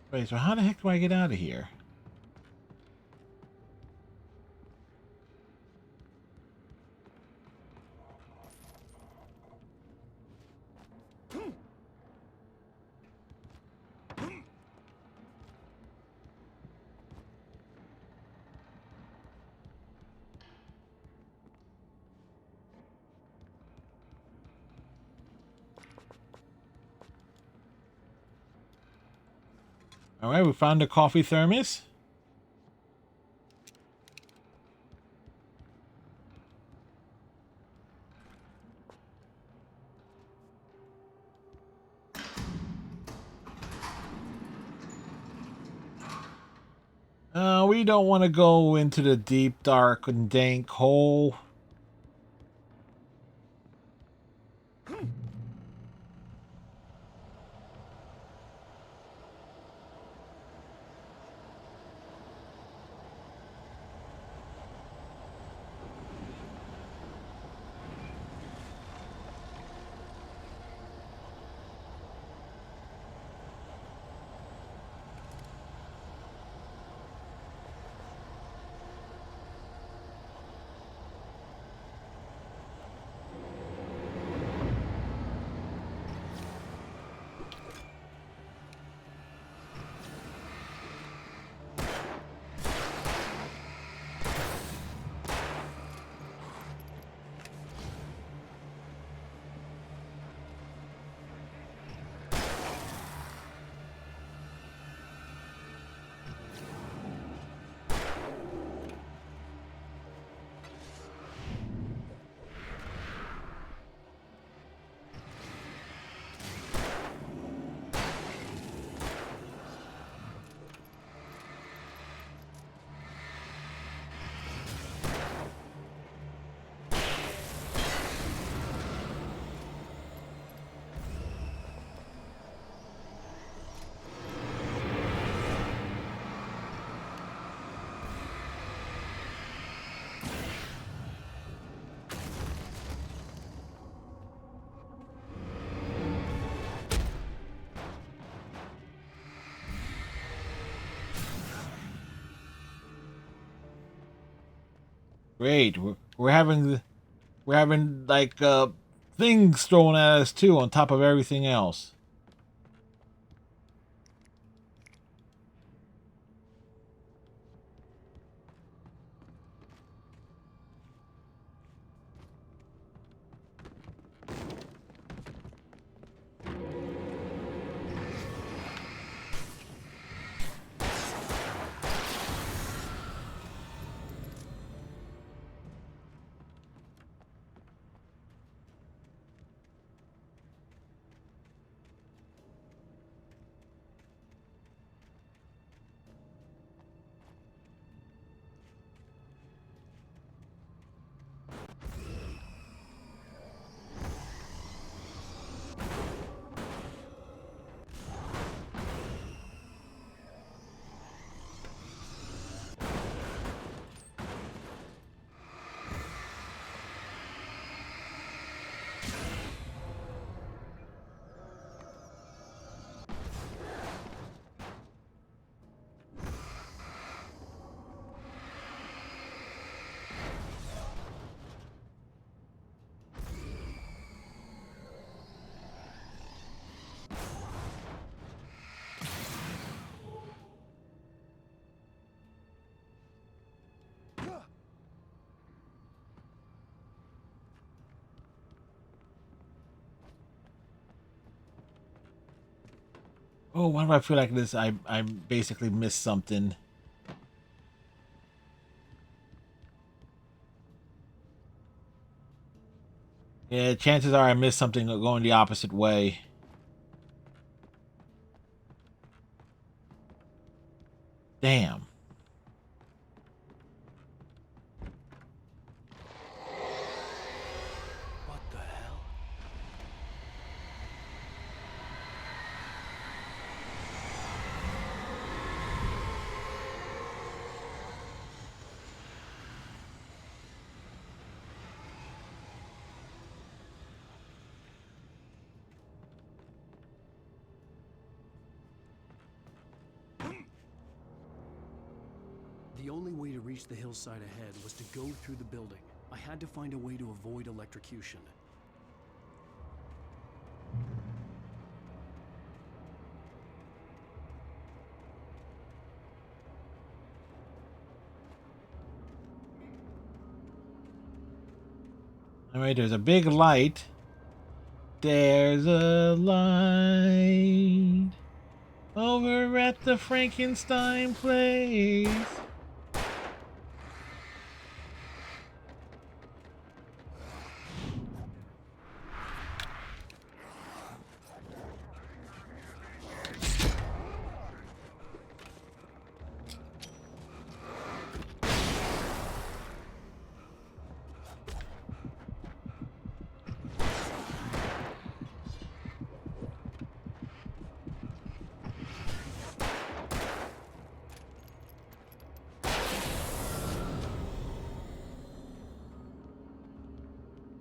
Wait, so how the heck do I get out of here? All right, we found the coffee thermos. We don't want to go into the deep, dark, and dank hole. Great. We're having like things thrown at us too on top of everything else. Oh, why do I feel like this? I basically missed something. Yeah, chances are I missed something going the opposite way. Damn. What the hell? The only way to reach the hillside ahead was to go through the building. I had to find a way to avoid electrocution. Alright, there's a big light. There's a light over at the Frankenstein place.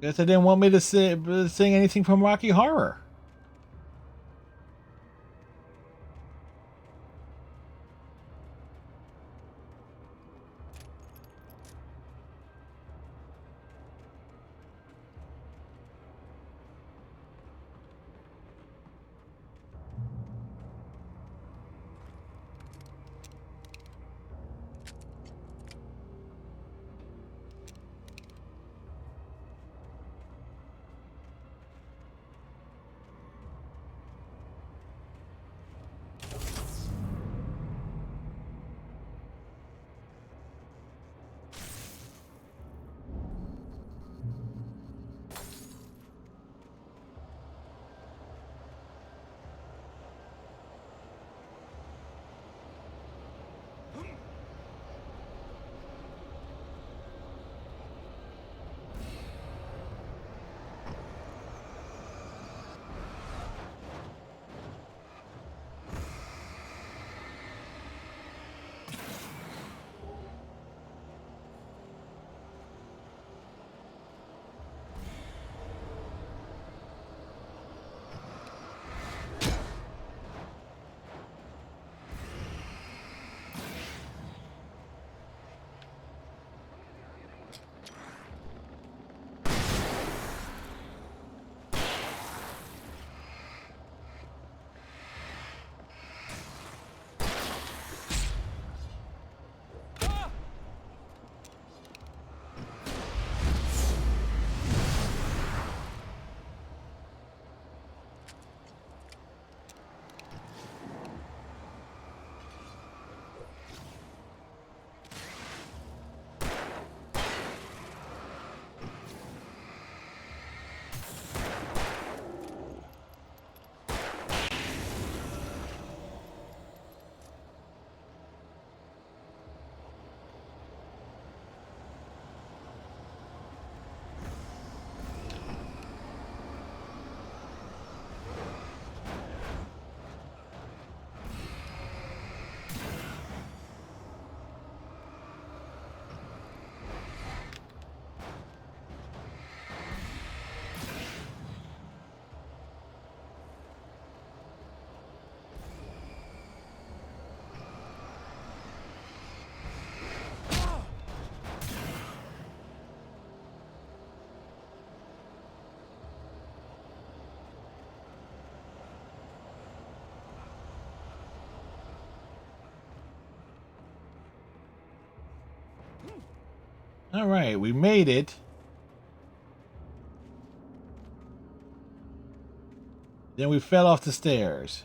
Guess they didn't want me to sing anything from Rocky Horror. All right, we made it. Then we fell off the stairs.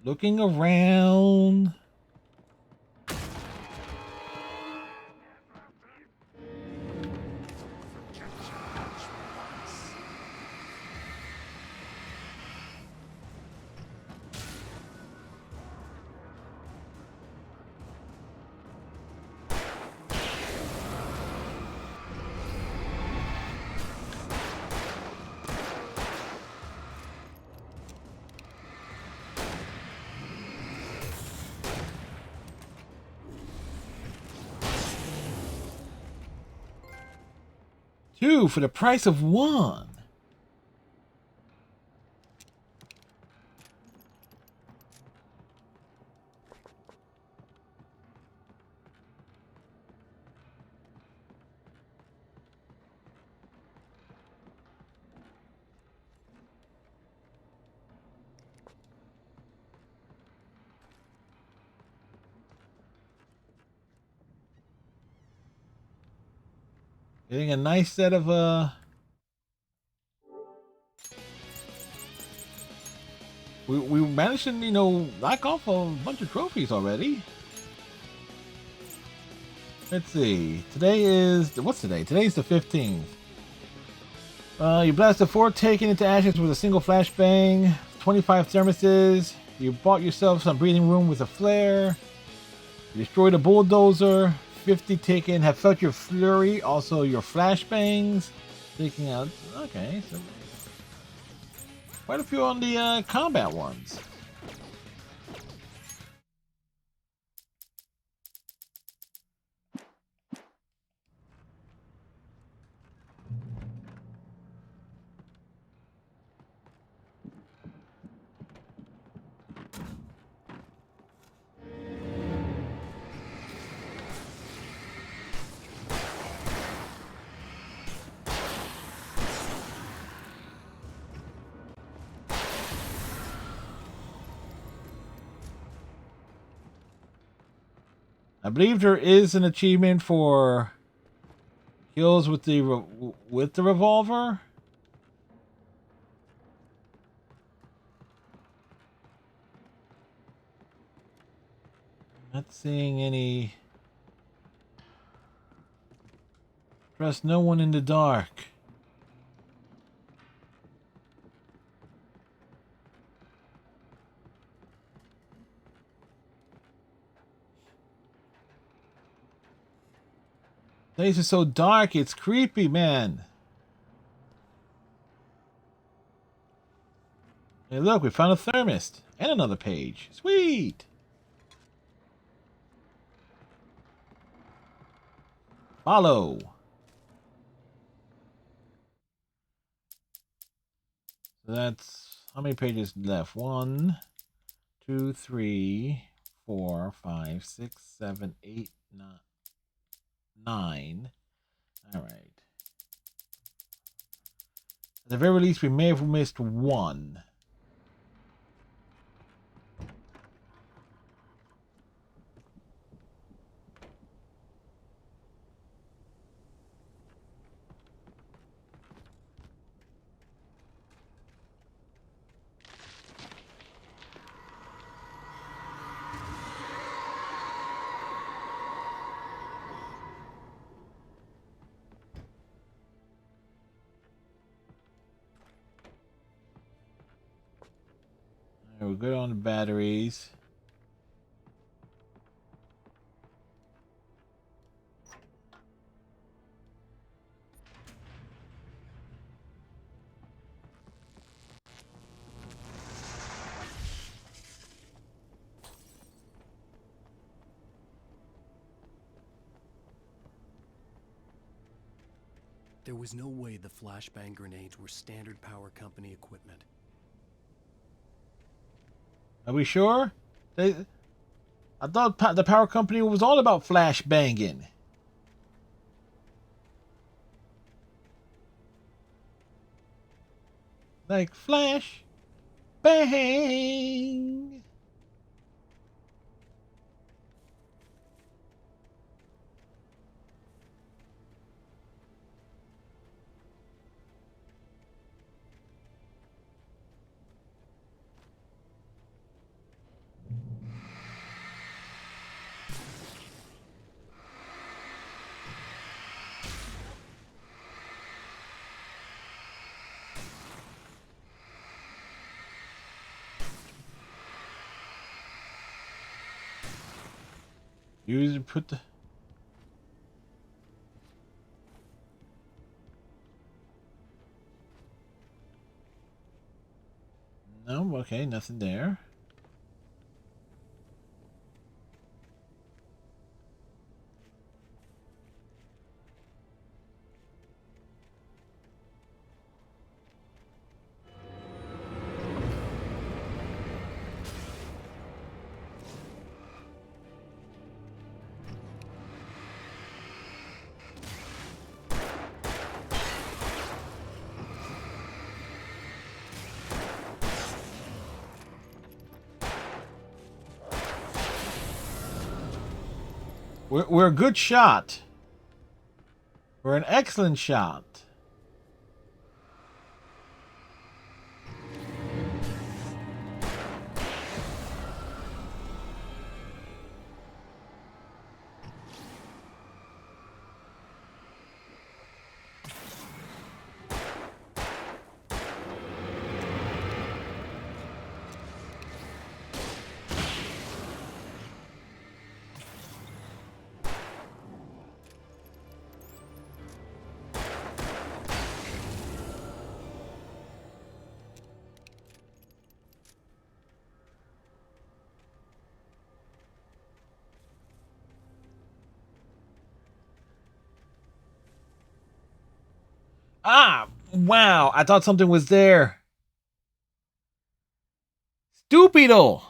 Looking around. Two for the price of one. Getting a nice set of we managed to, knock off a bunch of trophies already. Let's see. Today is what's today? Today's the 15th. You blasted 4 taken into ashes with a single flashbang, 25 thermoses. You bought yourself some breathing room with a flare. You destroyed a bulldozer. 50 taken. Have felt your flurry. Also your flashbangs. Taking out. Okay, so quite a few on the combat ones. I believe there is an achievement for kills with the revolver. Not seeing any. Trust no one in the dark. Place is so dark, it's creepy, man. Hey, look, we found a thermist and another page. Sweet. Follow. So that's how many pages left? 1, 2, 3, 4, 5, 6, 7, 8, 9. All right. At the very least, we may have missed one. We're good on the batteries. There was no way the flashbang grenades were standard power company equipment. Are we sure? I thought the power company was all about flash banging. Like flash bang. Use put the. No, okay, nothing there. We're a good shot. We're an excellent shot. Ah, wow! I thought something was there. Stupido.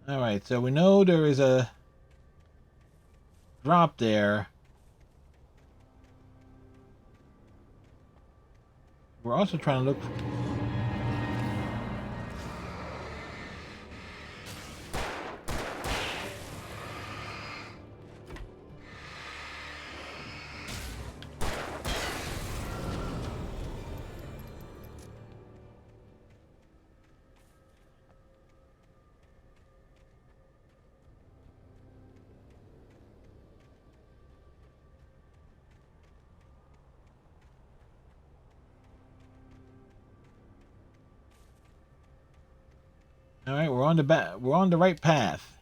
Alright, so we know there is a drop there. We're also trying to look. All right, we're on the right path.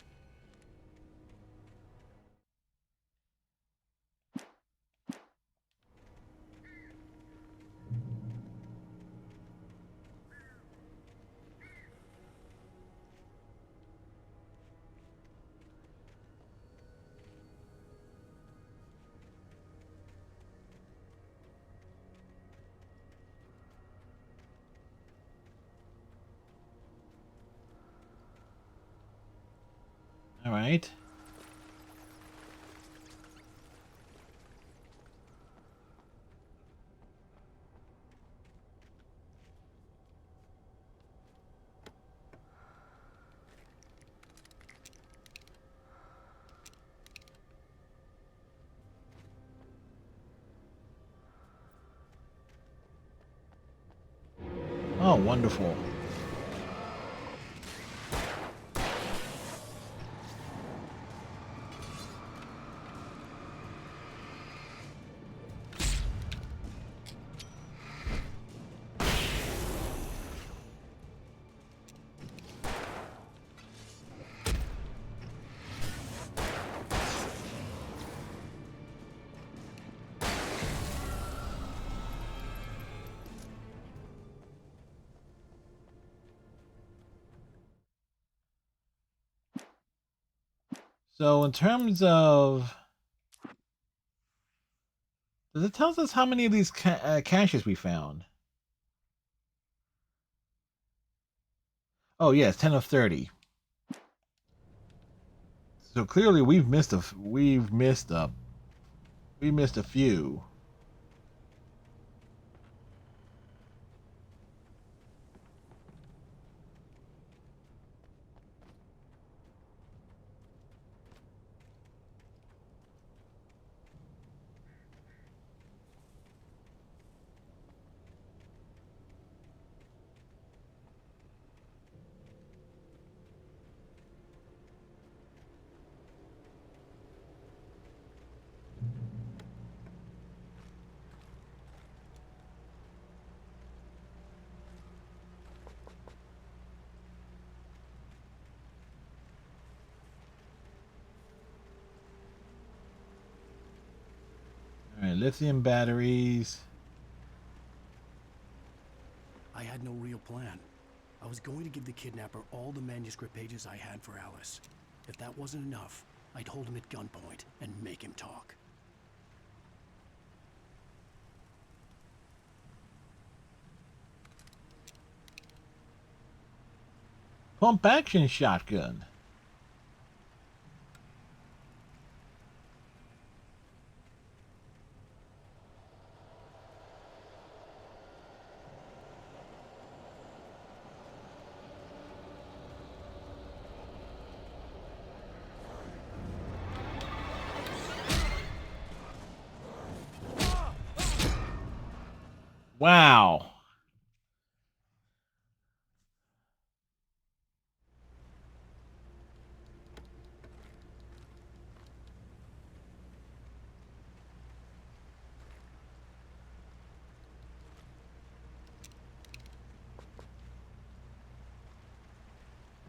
right. Oh, wonderful. So in terms of, does it tell us how many of these caches we found? Oh yes, 10 of 30. So clearly we missed a few. All right, lithium batteries. I had no real plan. I was going to give the kidnapper all the manuscript pages I had for Alice. If that wasn't enough, I'd hold him at gunpoint and make him talk. Pump action shotgun. Wow.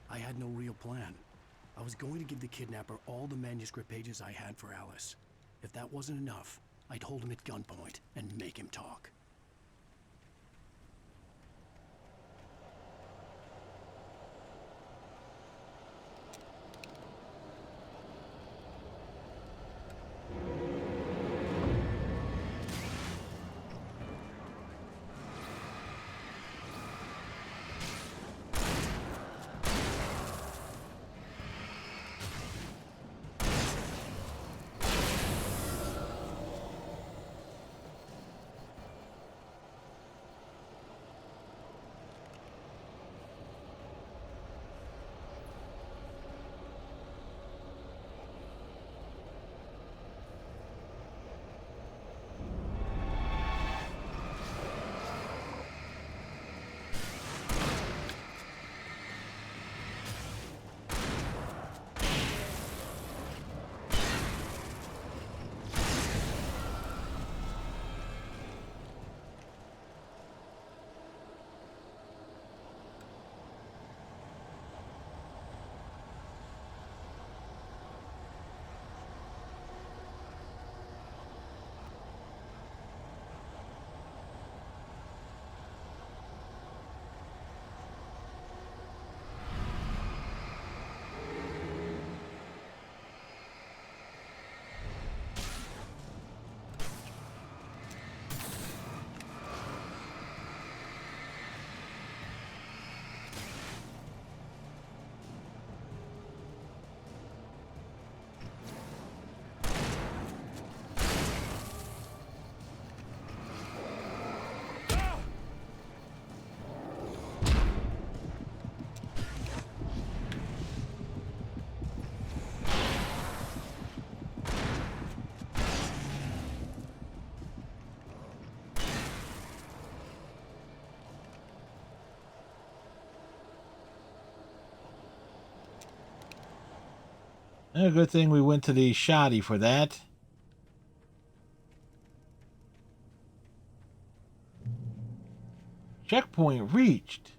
I had no real plan. I was going to give the kidnapper all the manuscript pages I had for Alice. If that wasn't enough, I'd hold him at gunpoint and make him talk. A good thing we went to the shoddy for that. Checkpoint reached.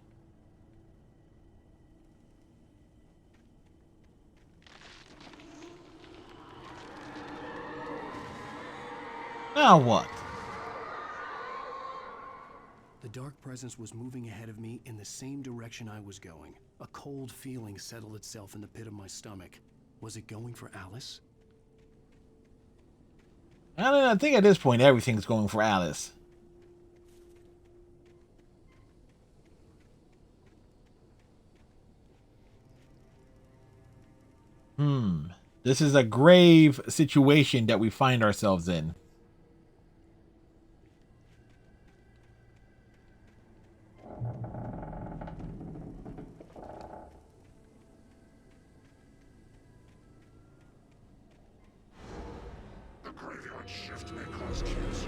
Now what? The dark presence was moving ahead of me in the same direction I was going. A cold feeling settled itself in the pit of my stomach. Was it going for Alice? I think at this point everything's going for Alice. This is a grave situation that we find ourselves in. The graveyard shift may cause cancer.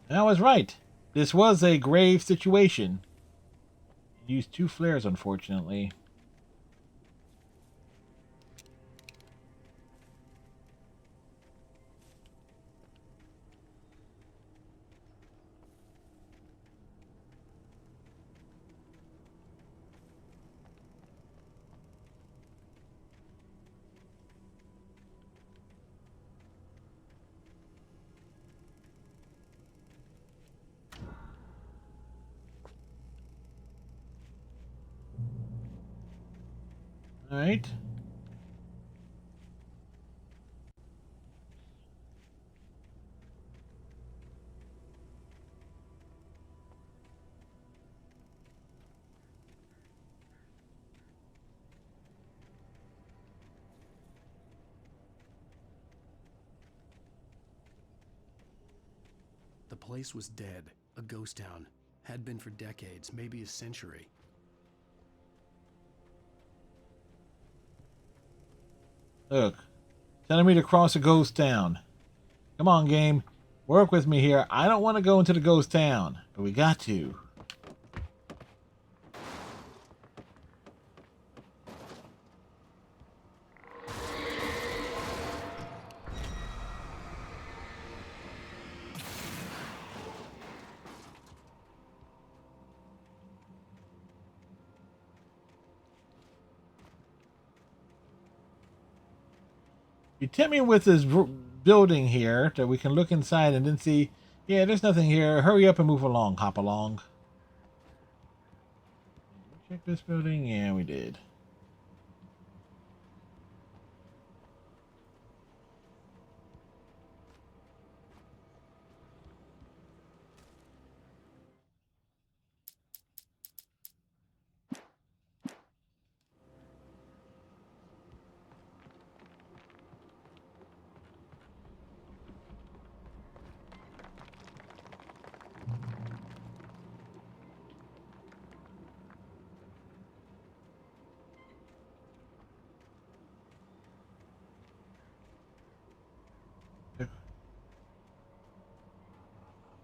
I was right. This was a grave situation. Used 2 flares, unfortunately. All right. The place was dead. A ghost town. Had been for decades, maybe a century. Look. Telling me to cross a ghost town. Come on, game. Work with me here. I don't want to go into the ghost town, but we got to. You tempt me with this building here that we can look inside and then see, yeah, there's nothing here. Hurry up and move along, hop along. Check this building. Yeah, we did.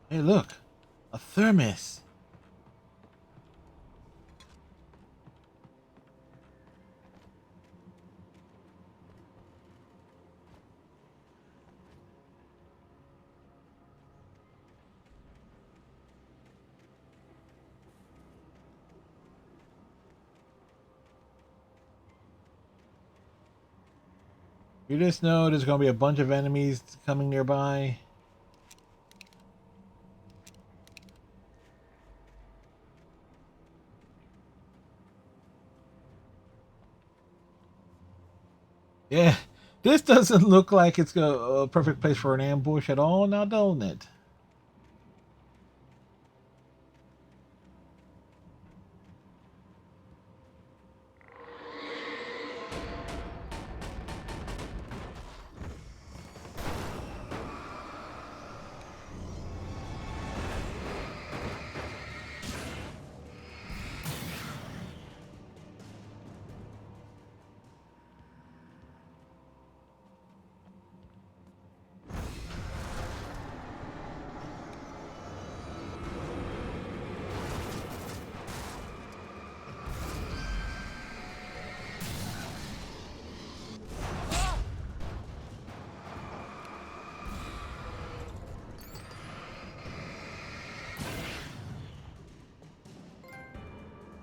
Hey, look. A thermos. You just know there's going to be a bunch of enemies coming nearby. Yeah, this doesn't look like it's a perfect place for an ambush at all, now don't it?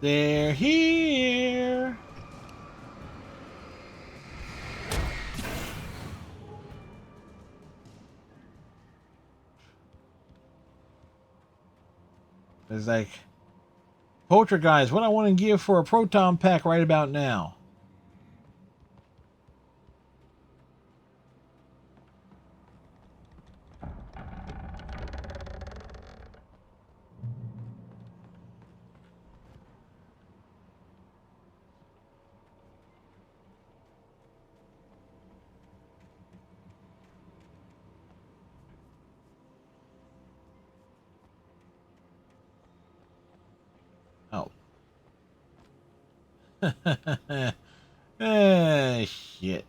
They're here. It's like, Poltergeist, what I want to give for a proton pack right about now. Oh. Shit.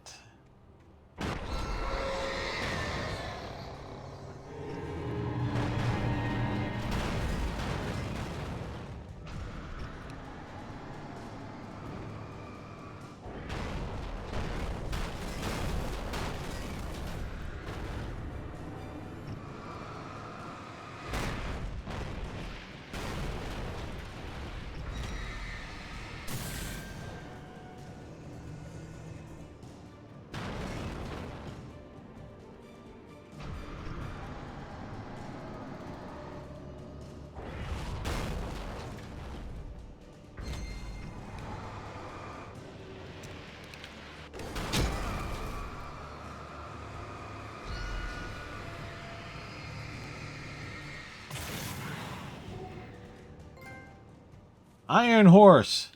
Iron Horse.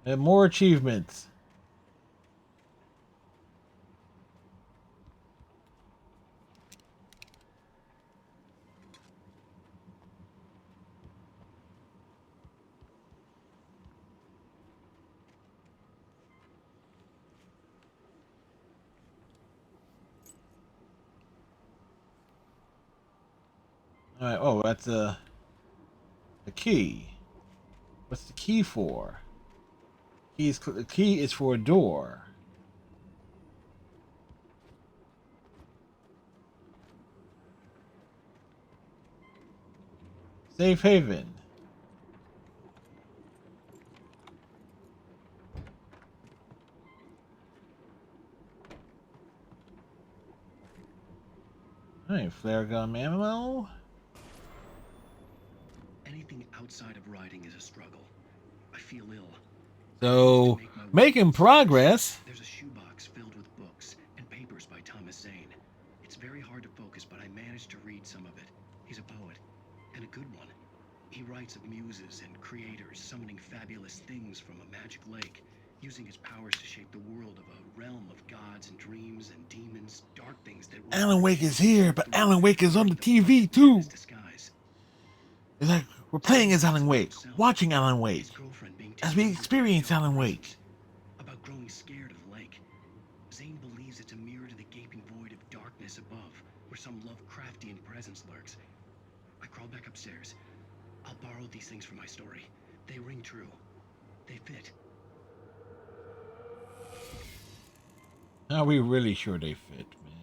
And more achievements. All right. Oh, that's a key. What's the key for? The key is for a door. Safe haven. All right, flare gun ammo. Anything outside of writing is a struggle. I feel ill. So, making progress. There's a shoebox filled with books and papers by Thomas Zane. It's very hard to focus, but I managed to read some of it. He's a poet, and a good one. He writes of muses and creators summoning fabulous things from a magic lake, using his powers to shape the world of a realm of gods and dreams and demons, dark things that... Alan Wake is here, but Alan Wake is on the TV too. It's like we're playing as Alan Wake, watching Alan Wake, as we experience Alan Wake. About growing scared of the lake. Zane believes it's a mirror to the gaping void of darkness above, where some Lovecraftian presence lurks. I crawl back upstairs. I'll borrow these things for my story. They ring true. They fit. Are we really sure they fit, man?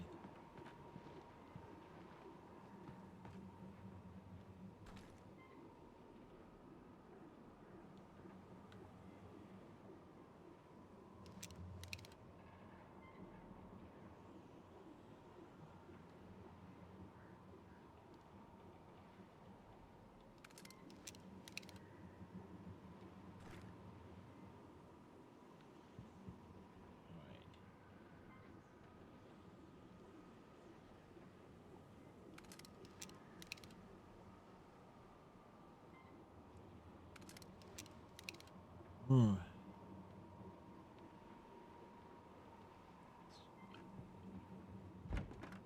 Hmm.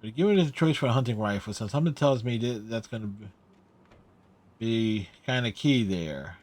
But give it a choice for a hunting rifle, so something tells me that that's going to be kind of key there.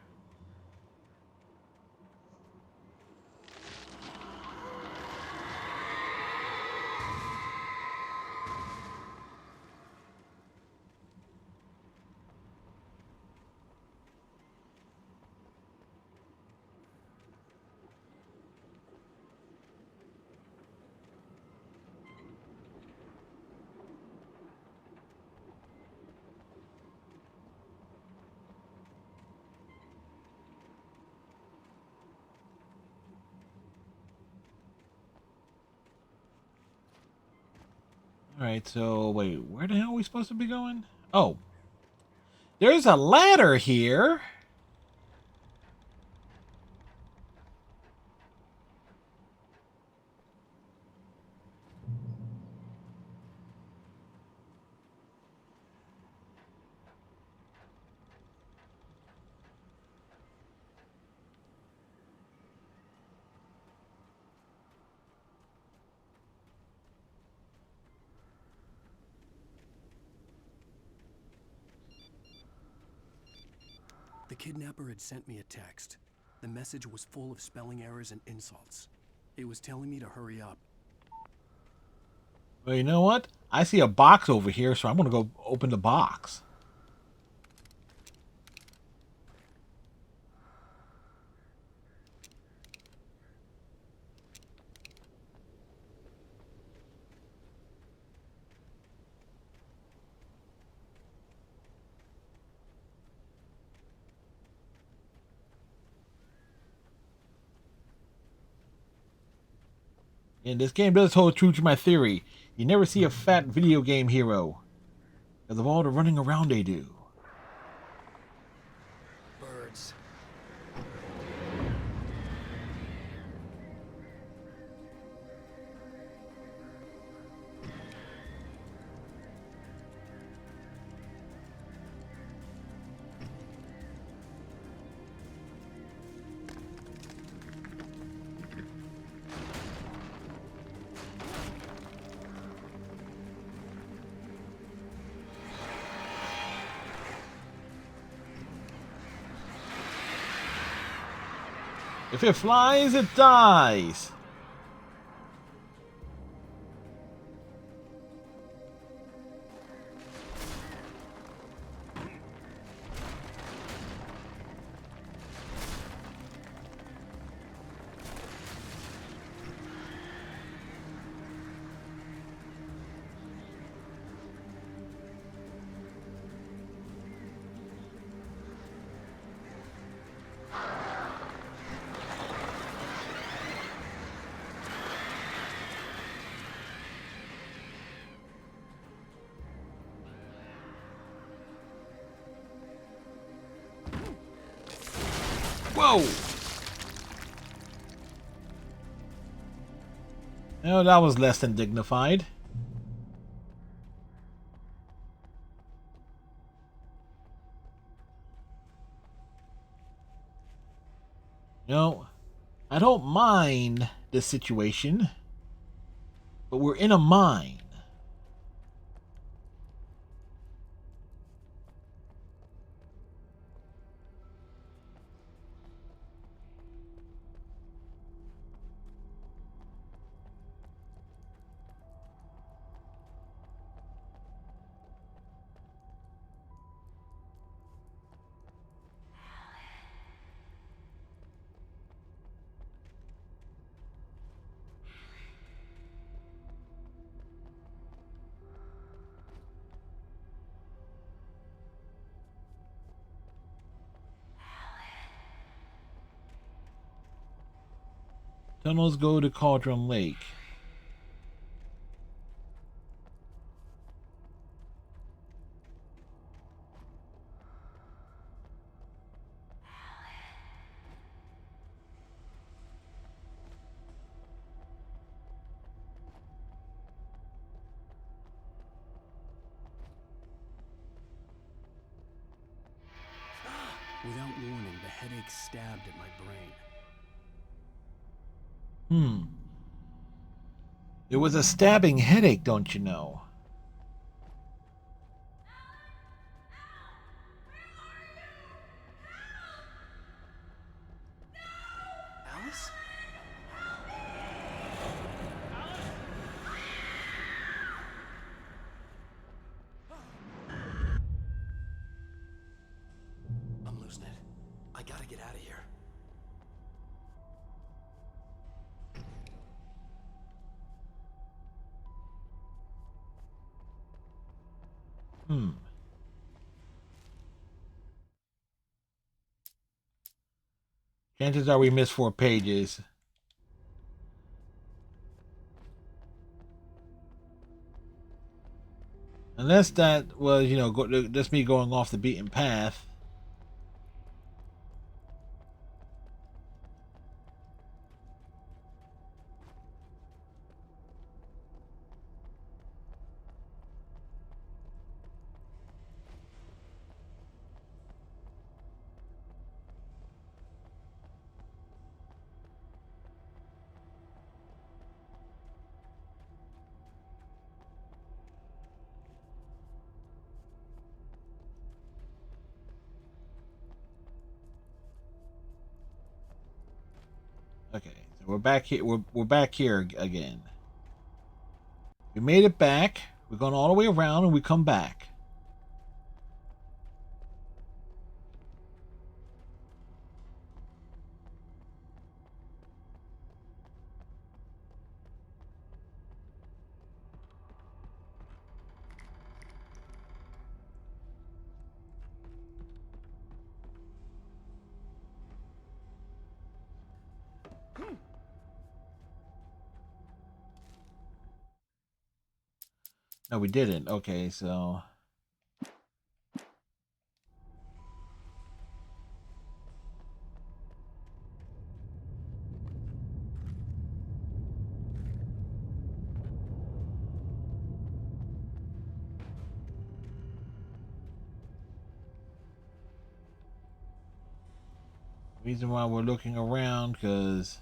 Alright, so wait, where the hell are we supposed to be going? Oh, there's a ladder here. The kidnapper had sent me a text. The message was full of spelling errors and insults. It was telling me to hurry up. Well, you know what? I see a box over here, so I'm going to go open the box. And this game does hold true to my theory. You never see a fat video game hero because of all the running around they do. Birds. If it flies, it dies. Whoa! Oh, that was less than dignified. No, I don't mind the situation, but we're in a mine. Tunnels go to Cauldron Lake. Without warning, the headache stabbed at my brain. Hmm. It was a stabbing headache, don't you know? Alice? I'm losing it. I gotta get out of here. Hmm. Chances are we missed 4 pages. Unless that was, just me going off the beaten path. Okay, so we're back here. We're back here again. We made it back. We're going all the way around, and we come back. No, we didn't. Okay, so reason why we're looking around, because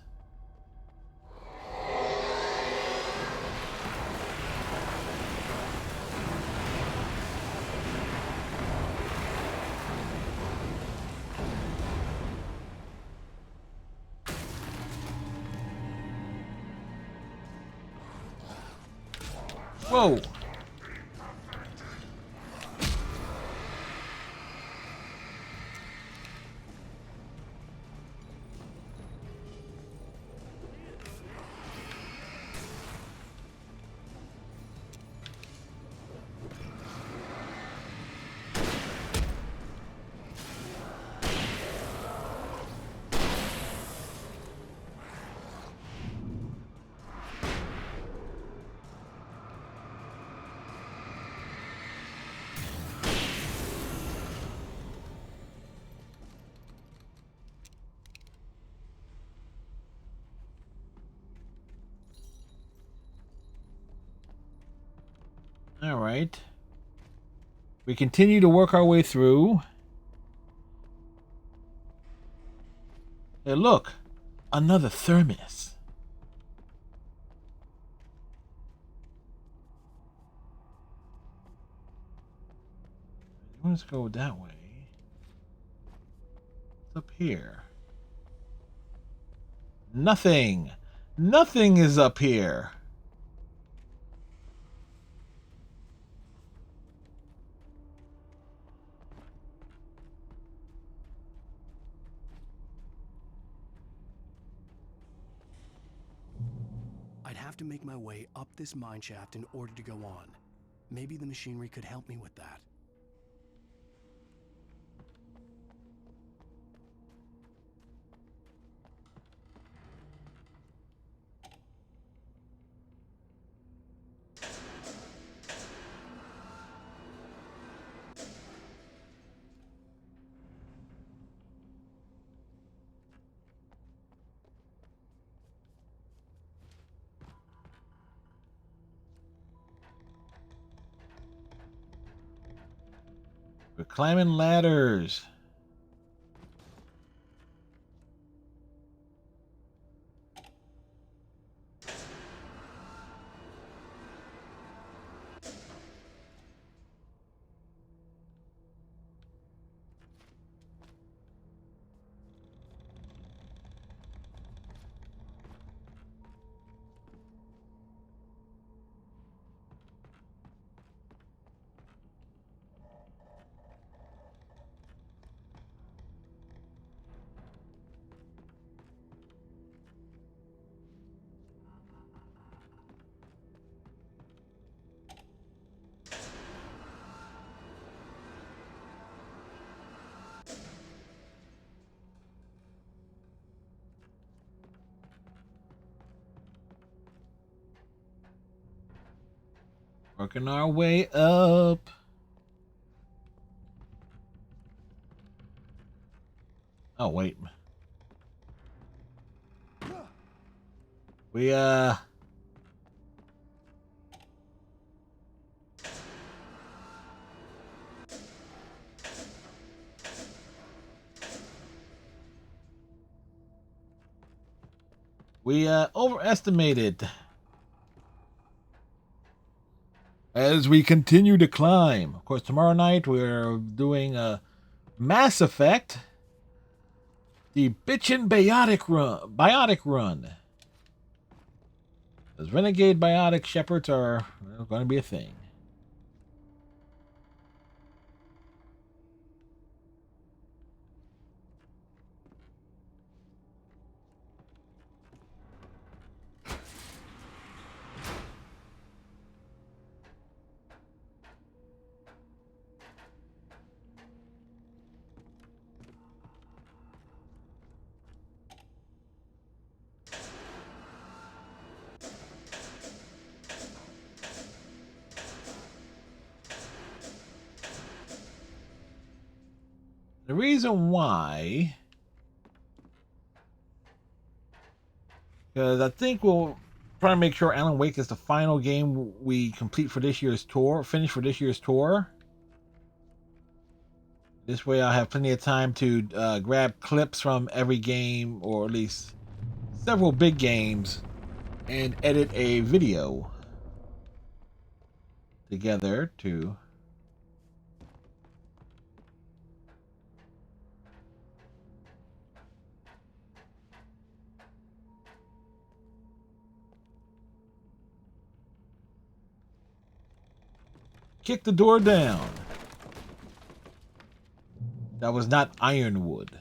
whoa. All right. We continue to work our way through. Hey, look, another thermos. Let's go that way. What's up here? Nothing. Nothing is up here. I'd have to make my way up this mine shaft in order to go on. Maybe the machinery could help me with that. We're climbing ladders. Working our way up. Oh, wait. We, overestimated. As we continue to climb. Of course, tomorrow night we're doing a Mass Effect. The Bitchin' Biotic Run. Because Renegade Biotic Shepherds are going to be a thing. The reason why, because I think we'll try to make sure Alan Wake is the final game we complete for this year's tour, finish for this year's tour. This way I'll have plenty of time to grab clips from every game, or at least several big games, and edit a video together to kick the door down. That was not ironwood.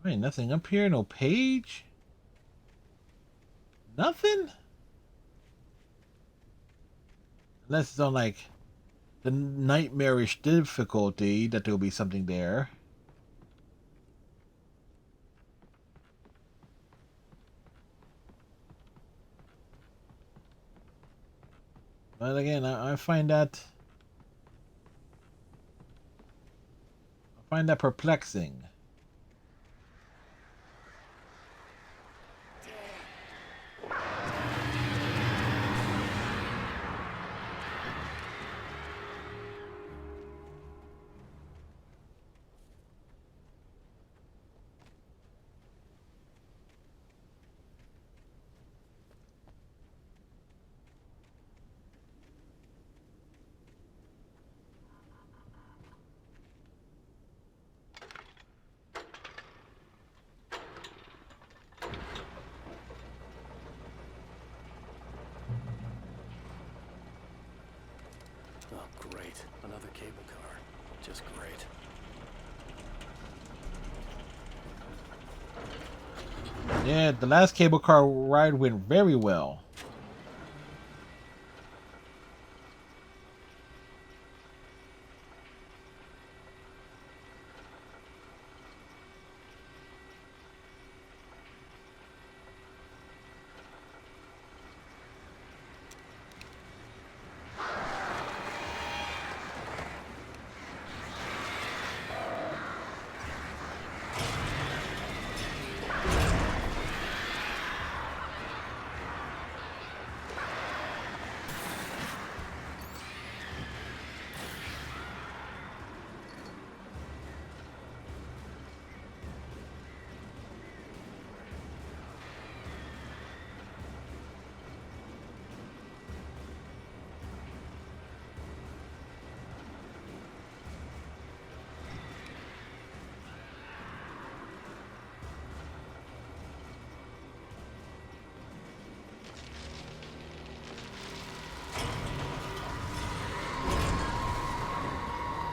Wait, nothing up here? No page? Nothing? Unless it's on like the nightmarish difficulty that there'll be something there. But again, I find that perplexing. Oh, great. Another cable car. Just great. Yeah, the last cable car ride went very well.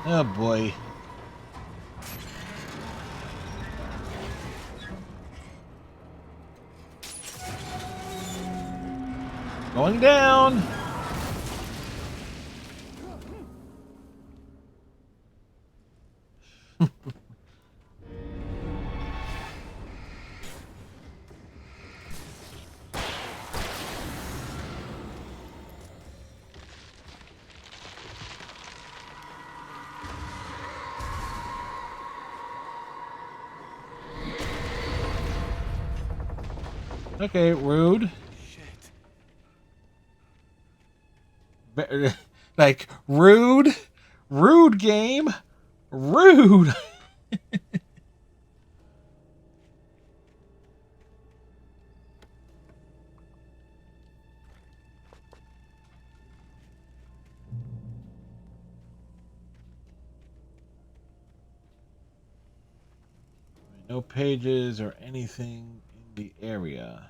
Oh boy. Going down. Okay, rude. Shit. Like, rude? Rude game? Rude! No pages or anything in the area.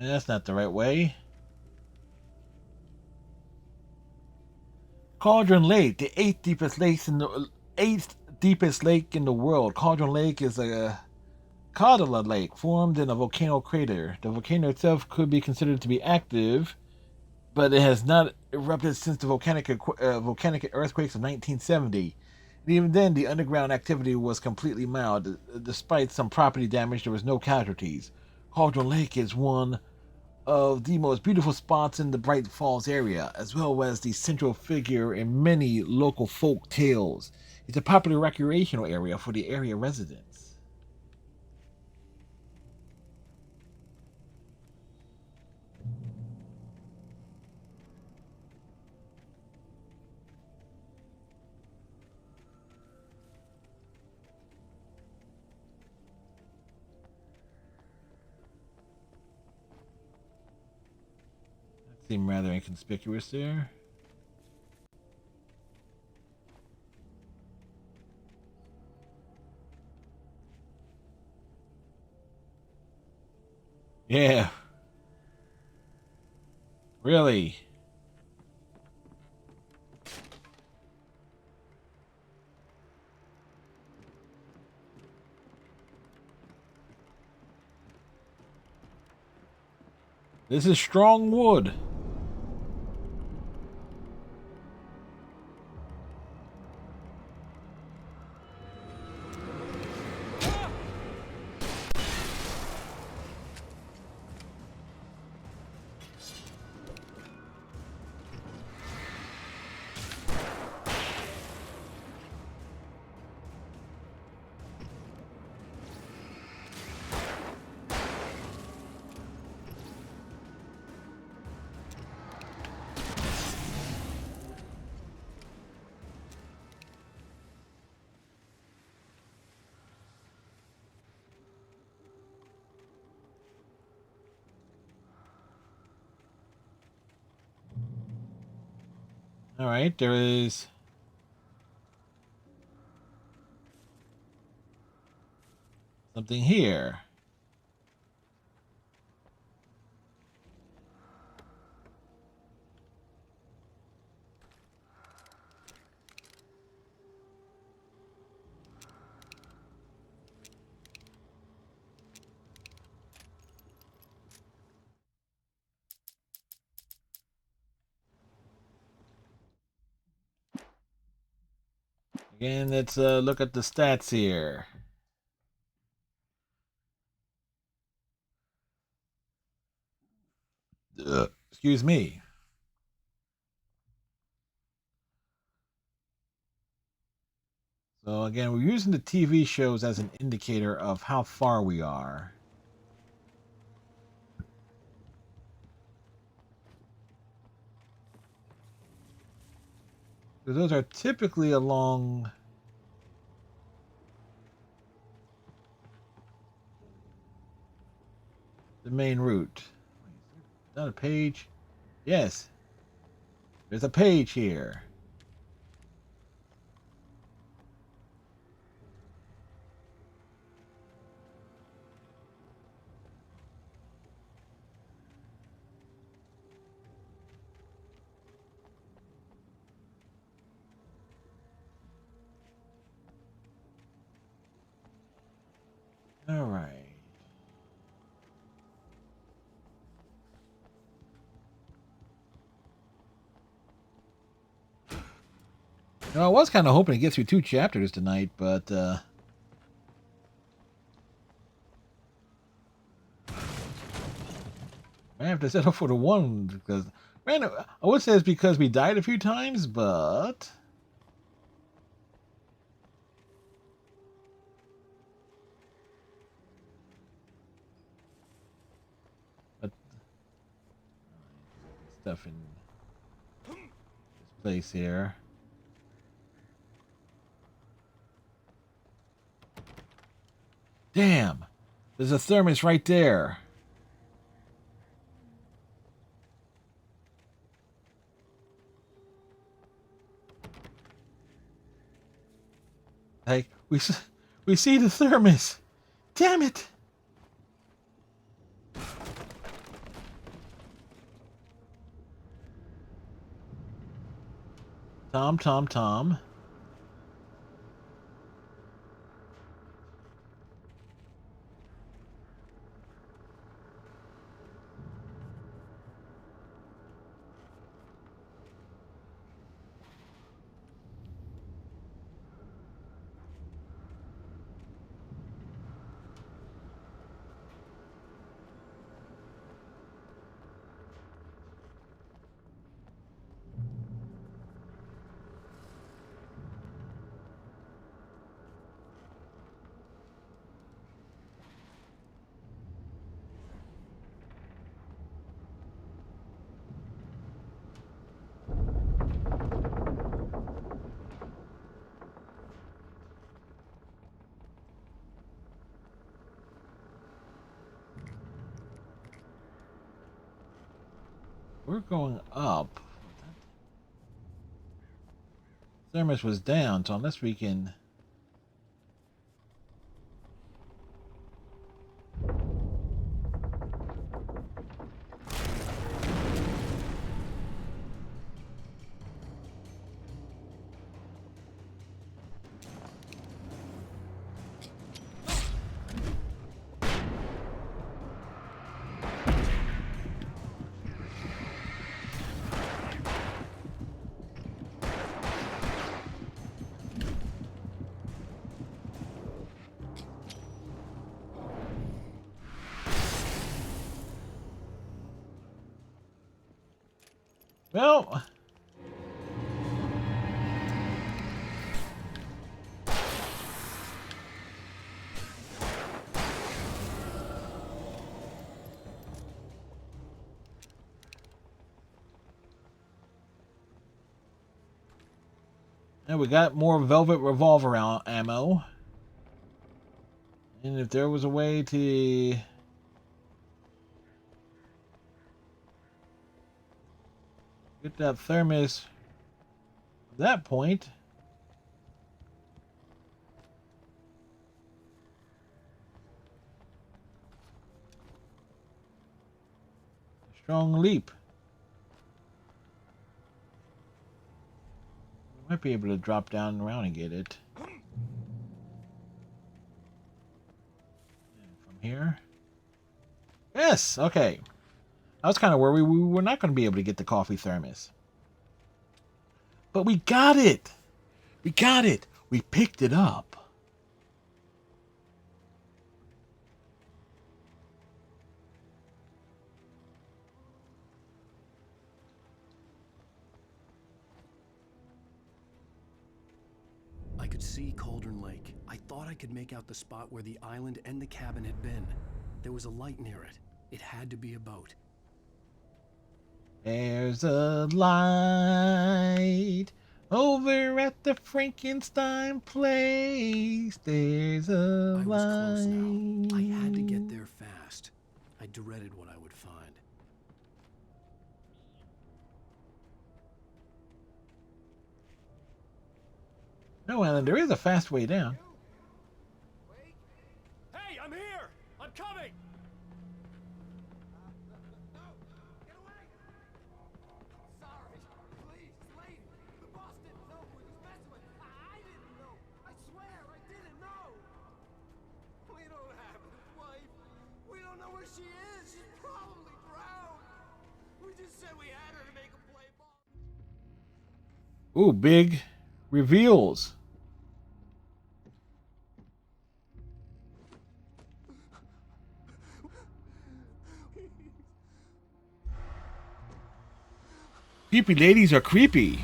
That's not the right way. Cauldron Lake, the eighth deepest lake in the world. Cauldron Lake is a Caldera Lake formed in a volcano crater. The volcano itself could be considered to be active, but it has not erupted since the volcanic earthquakes of 1970. And even then, the underground activity was completely mild. Despite some property damage, there was no casualties. Cauldron Lake is one of the most beautiful spots in the Bright Falls area, as well as the central figure in many local folk tales. It's a popular recreational area for the area residents. That seemed rather inconspicuous there. Yeah. Really? This is strong wood. All right, there is something here. Again, let's look at the stats here. Excuse me. So again, we're using the TV shows as an indicator of how far we are. So those are typically along the main route. Is that a page? Yes. There's a page here. All right. I was kind of hoping to get through 2 chapters tonight, but I have to settle for the one because, man, I would say it's because we died a few times, but stuff in this place here. Damn, there's a thermos right there. Like we see the thermos. Damn it. Tom. We're going up. Thermos was down, so unless we can. Well, and we got more velvet revolver ammo. And if there was a way to get that thermos at that point. Strong leap. We might be able to drop down around and get it. And from here. Yes, okay. I was kind of worried we were not going to be able to get the coffee thermos. But we got it! We got it! We picked it up. I could see Cauldron Lake. I thought I could make out the spot where the island and the cabin had been. There was a light near it. It had to be a boat. There's a light over at the Frankenstein place. There's a I was close now. I had to get light. there fast. I dreaded what I would find. No, Alan, there is a fast way down. Hey, I'm here! I'm coming! Sorry. Please, lady. The boss didn't know who he was messing with. I didn't know. I swear, I didn't know. We don't have his wife. We don't know where she is. She's probably drowned. We just said we had her to make him play ball. Ooh, big reveals. Creepy ladies are creepy.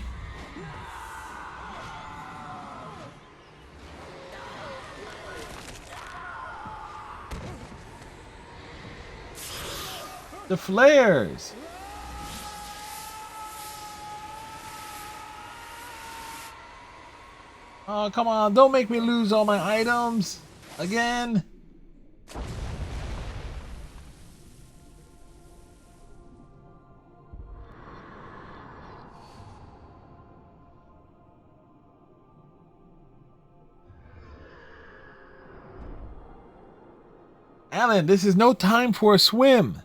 The flares. Oh, come on. Don't make me lose all my items again. Alan, this is no time for a swim.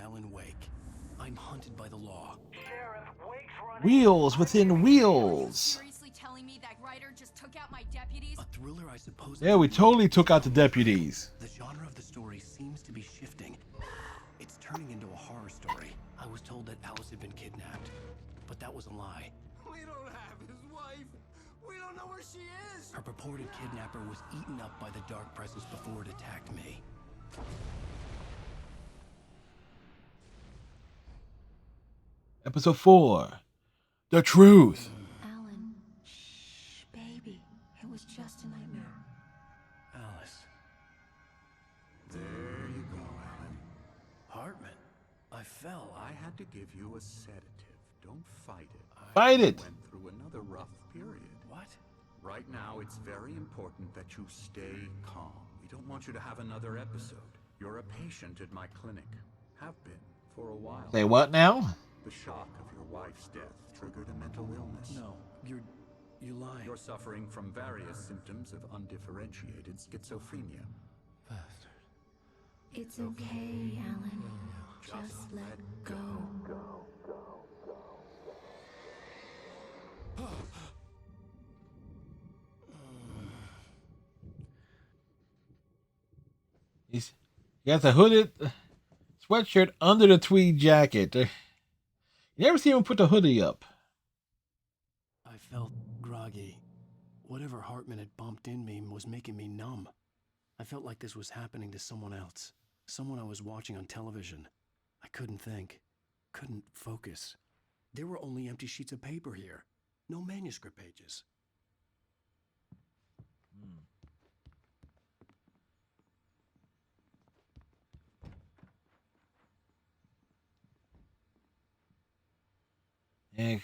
Alan Wake. I'm hunted by the law. Sheriff, Wake's running. Wheels within wheels. Seriously telling me that writer just took out my deputies? A thriller, I suppose. Yeah, we totally took out the deputies. The genre of the story seems to be shifting. It's turning into a horror story. I was told that Alice had been kidnapped, but that was a lie. We don't have his wife. We don't know where she is. Her purported kidnapper was eaten up by the dark presence before it attacked me. Episode 4. The Truth. Alan, shh, baby. It was just a nightmare. Alice. There you go, Alan. Hartman. I fell. I had to give you a sedative. Don't fight it. Fight it. Went through another rough period. What? Right now, it's very important that you stay calm. We don't want you to have another episode. You're a patient at my clinic. Have been for a while. Say what now? The shock of your wife's death triggered a mental illness. No, you're lying. You're suffering from various symptoms of undifferentiated schizophrenia. Bastard. It's okay, Alan. Just let go. He has a hooded sweatshirt under the tweed jacket. You never see him put the hoodie up. I felt groggy. Whatever Hartman had bumped in me was making me numb. I felt like this was happening to someone else. Someone I was watching on television. I couldn't think. Couldn't focus. There were only empty sheets of paper here. No manuscript pages. Yeah.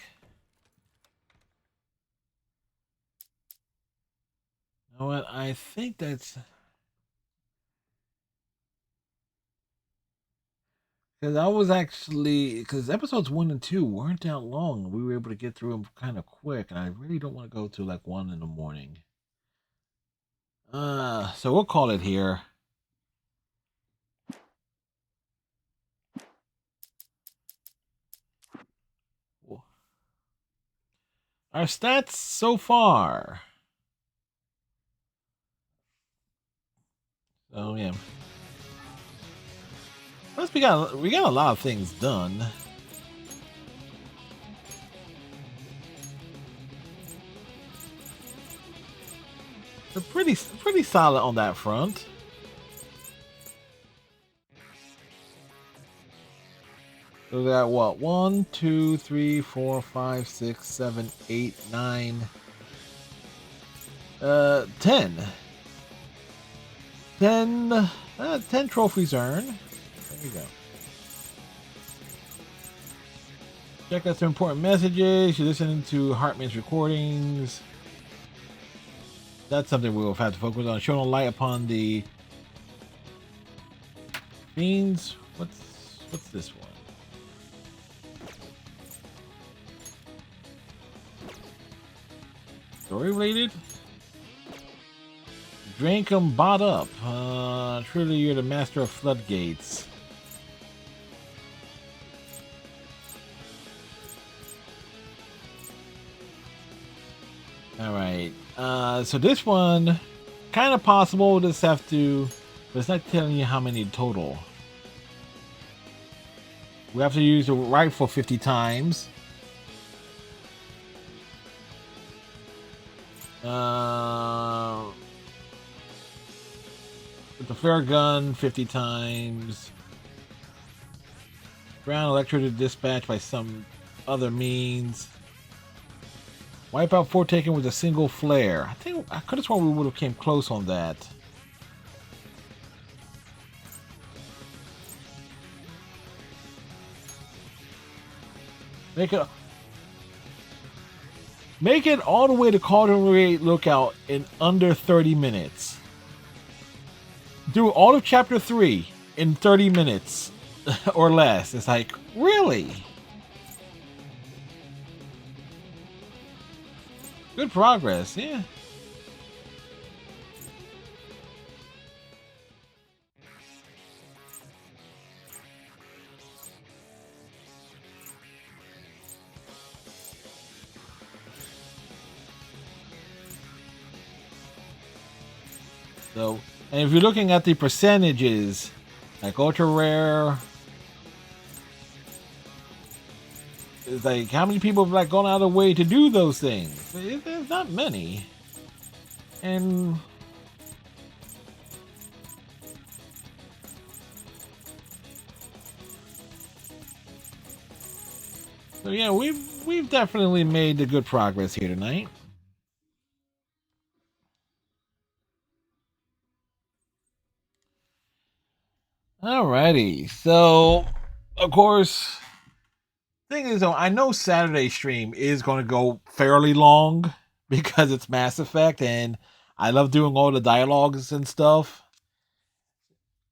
You know what? I think that's because I was actually because episodes 1 and 2 weren't that long. We were able to get through them kind of quick, and I really don't want to go to like 1 in the morning. So we'll call it here. Our stats so far. Oh yeah. Plus we got a lot of things done. They're pretty solid on that front. So we got what? 1, 2, 3, 4, 5, 6, 7, 8, 9. 10. 10 trophies earned. There you go. Check out some important messages. You're listening to Hartman's recordings. That's something we will have to focus on. Showing a light upon the means. What's this one? Story related? Drink 'em bought up. Truly you're the master of floodgates. Alright. So this one, kind of possible. We'll just have to, but it's not telling you how many total. We have to use the rifle 50 times. With the flare gun 50 times. Ground electrocuted dispatch by some other means. Wipe out Fort taken with a single flare. I could have sworn we would have came close on that. Make it all the way to Cauldron Lookout in under 30 minutes. Do all of chapter 3 in 30 minutes or less. It's like, really? Good progress, yeah. So, and if you're looking at the percentages, like ultra rare, it's like how many people have like gone out of the way to do those things? There's not many, and so yeah, we've definitely made the good progress here tonight. Alrighty, so of course, thing is though, I know Saturday stream is going to go fairly long because it's Mass Effect, and I love doing all the dialogues and stuff.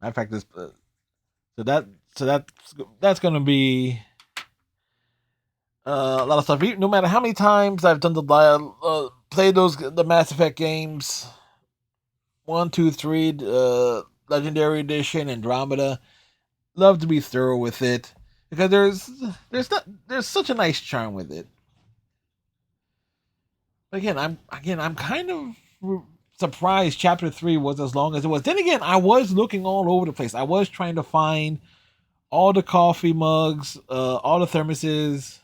Matter of fact, this so that that's going to be a lot of stuff. No matter how many times I've done played the Mass Effect games, 1, 2, 3, Legendary Edition, Andromeda. Love to be thorough with it because there's such a nice charm with it. Again, I'm kind of surprised Chapter 3 was as long as it was. Then again, I was looking all over the place. I was trying to find all the coffee mugs, all the thermoses,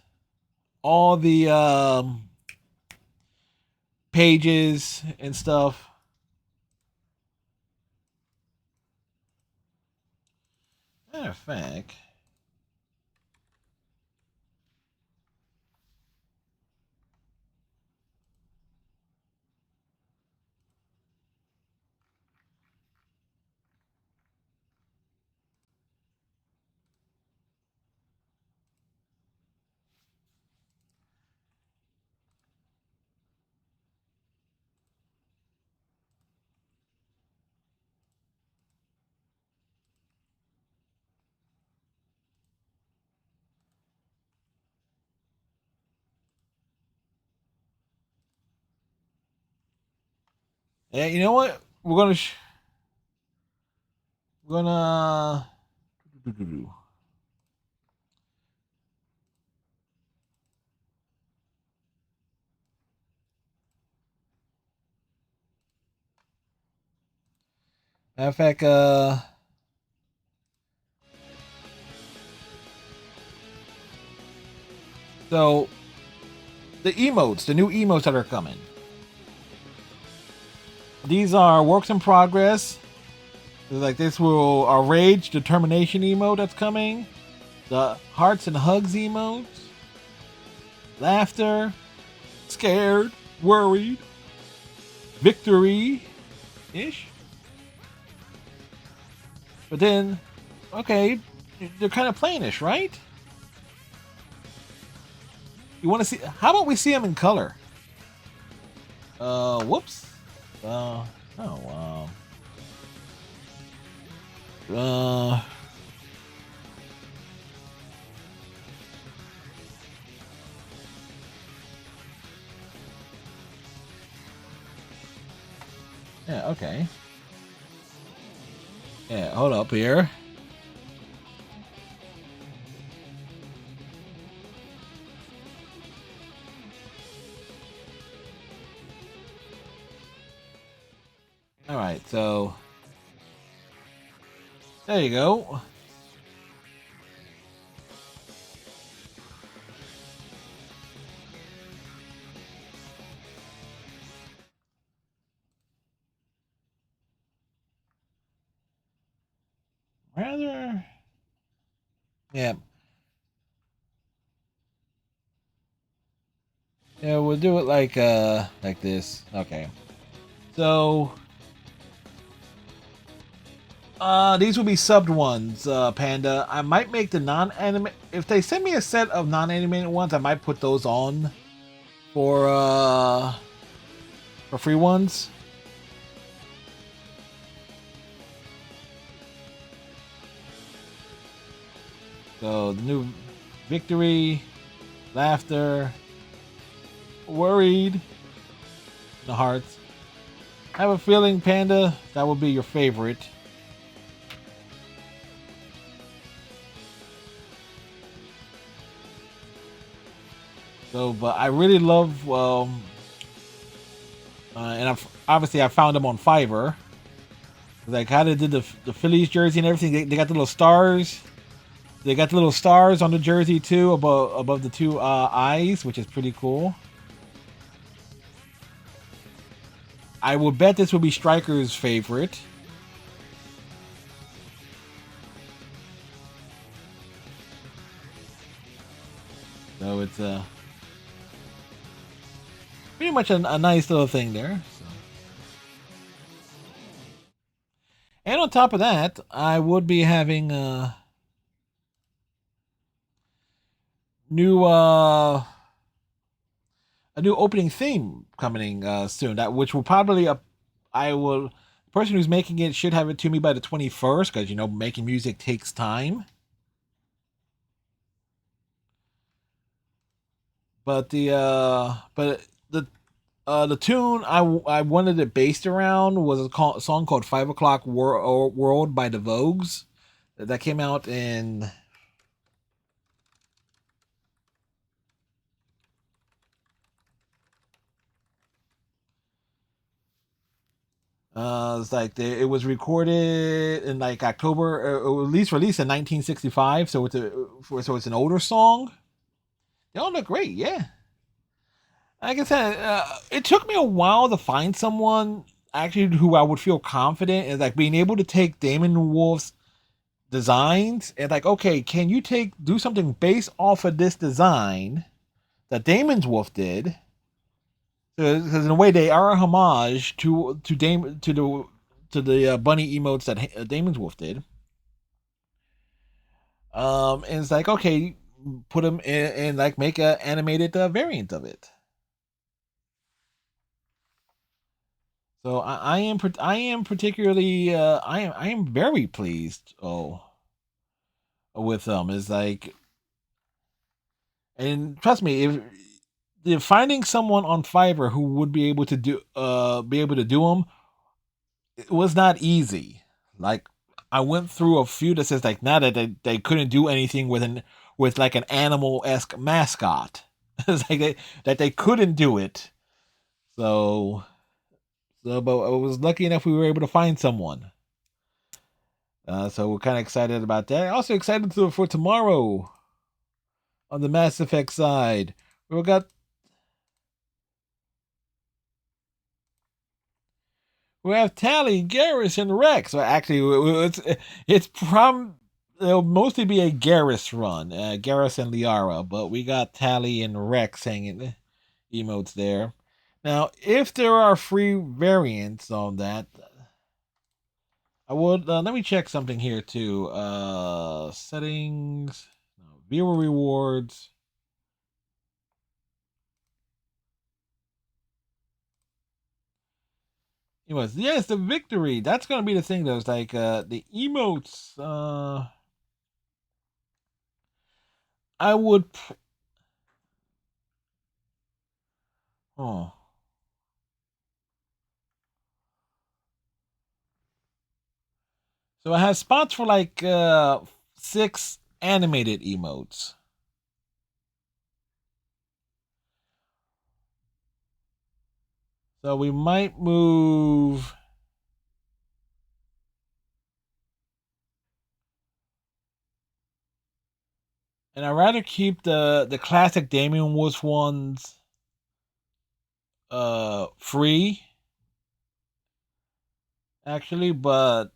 all the pages and stuff. Matter of fact, Yeah, you know what? We're gonna. Matter of fact, so the emotes, the new emotes that are coming. These are works in progress. Like this will our rage determination emote that's coming. The hearts and hugs emotes. Laughter, scared, worried, victory ish. But then, okay, they're kind of plainish, right? You want to see? How about we see them in color? Whoops. Oh. Uh. Yeah. Okay. Yeah. Hold up here. All right. So there you go. Rather. Yeah. Yeah. We'll do it like this. Okay. So these will be subbed ones, Panda. I might make the non-anime. If they send me a set of non-animated ones, I might put those on for free ones. So the new victory, laughter, worried, the hearts. I have a feeling, Panda, that will be your favorite. So, but I really love, and obviously I found them on Fiverr. Like how they did the Phillies jersey and everything. They got the little stars. They got the little stars on the jersey too, above the two eyes, which is pretty cool. I will bet this will be Striker's favorite. So it's pretty much a nice little thing there. So. And on top of that, I would be having new a new opening theme coming soon. That which will probably I will the person who's making it should have it to me by the 21st because making music takes time. But the tune I wanted it based around was a song called 5 O'Clock World by the Vogues that came out in it's like it was recorded in like October, or at least released in 1965. So it's an older song. They all look great, yeah. Like I said, it took me a while to find someone actually who I would feel confident in, like being able to take Damon Wolf's designs and like, okay, can you do something based off of this design that Damon's Wolf did? Because in a way, they are a homage to Damon to the bunny emotes that Damon's Wolf did. And it's like, okay, put them in and like make a animated variant of it. So I am particularly I am very pleased. With them is like, and trust me, if finding someone on Fiverr who would be able to do them it was not easy. Like I went through a few that says like not that they couldn't do anything with like an animal esque mascot. It's like that they couldn't do it. So but I was lucky enough we were able to find someone. So we're kind of excited about that. Also excited for tomorrow on the Mass Effect side. We got we have Tally, Garrus, and Rex. So actually, it's it'll mostly be a Garrus run, Garrus and Liara, but we got Tally and Rex hanging emotes there. Now, if there are free variants on that, I would let me check something here too. Settings, no, viewer rewards. Emotes. Yes, the victory. That's gonna be the thing though. It's like the emotes. I would. Oh. So it has spots for like 6 animated emotes. So we might move. And I'd rather keep the classic Damien Woods ones free. Actually, but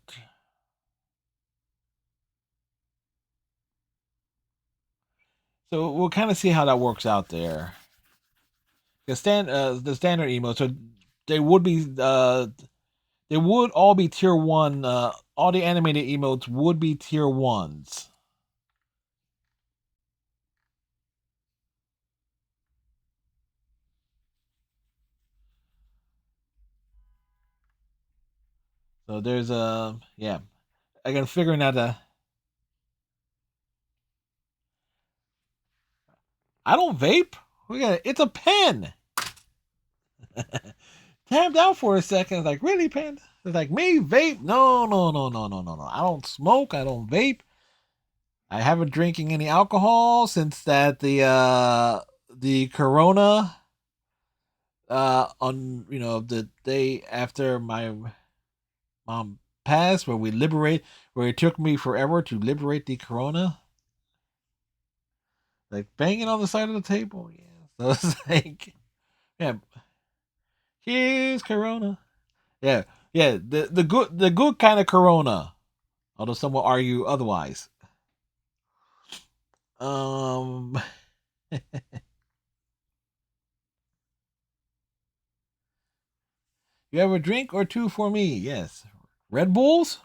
so we'll kind of see how that works out there. The standard emotes, so they would be they would all be tier 1. All the animated emotes would be tier 1s. So there's a yeah. Again, figuring out the. I don't vape. It's a pen. Tapped out for a second. It's like, really, pen? It's like, me vape? No, no, no, no, no, no, no. I don't smoke. I don't vape. I haven't drinking any alcohol since that the Corona on the day after my mom passed, where it took me forever to liberate the Corona. Like banging on the side of the table. Yeah. So it's like, yeah, here's Corona. Yeah, yeah, the good kind of Corona. Although some will argue otherwise. Um, you have a drink or two for me? Yes. Red Bulls?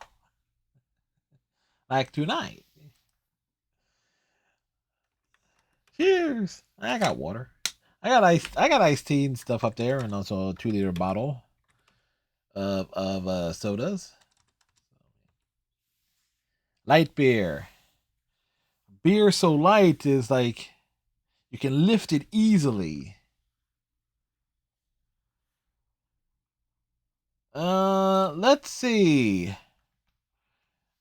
Like tonight. Cheers. I got water. I got iced tea and stuff up there, and also a 2-liter bottle of sodas. Light beer. Beer so light is like you can lift it easily. Let's see.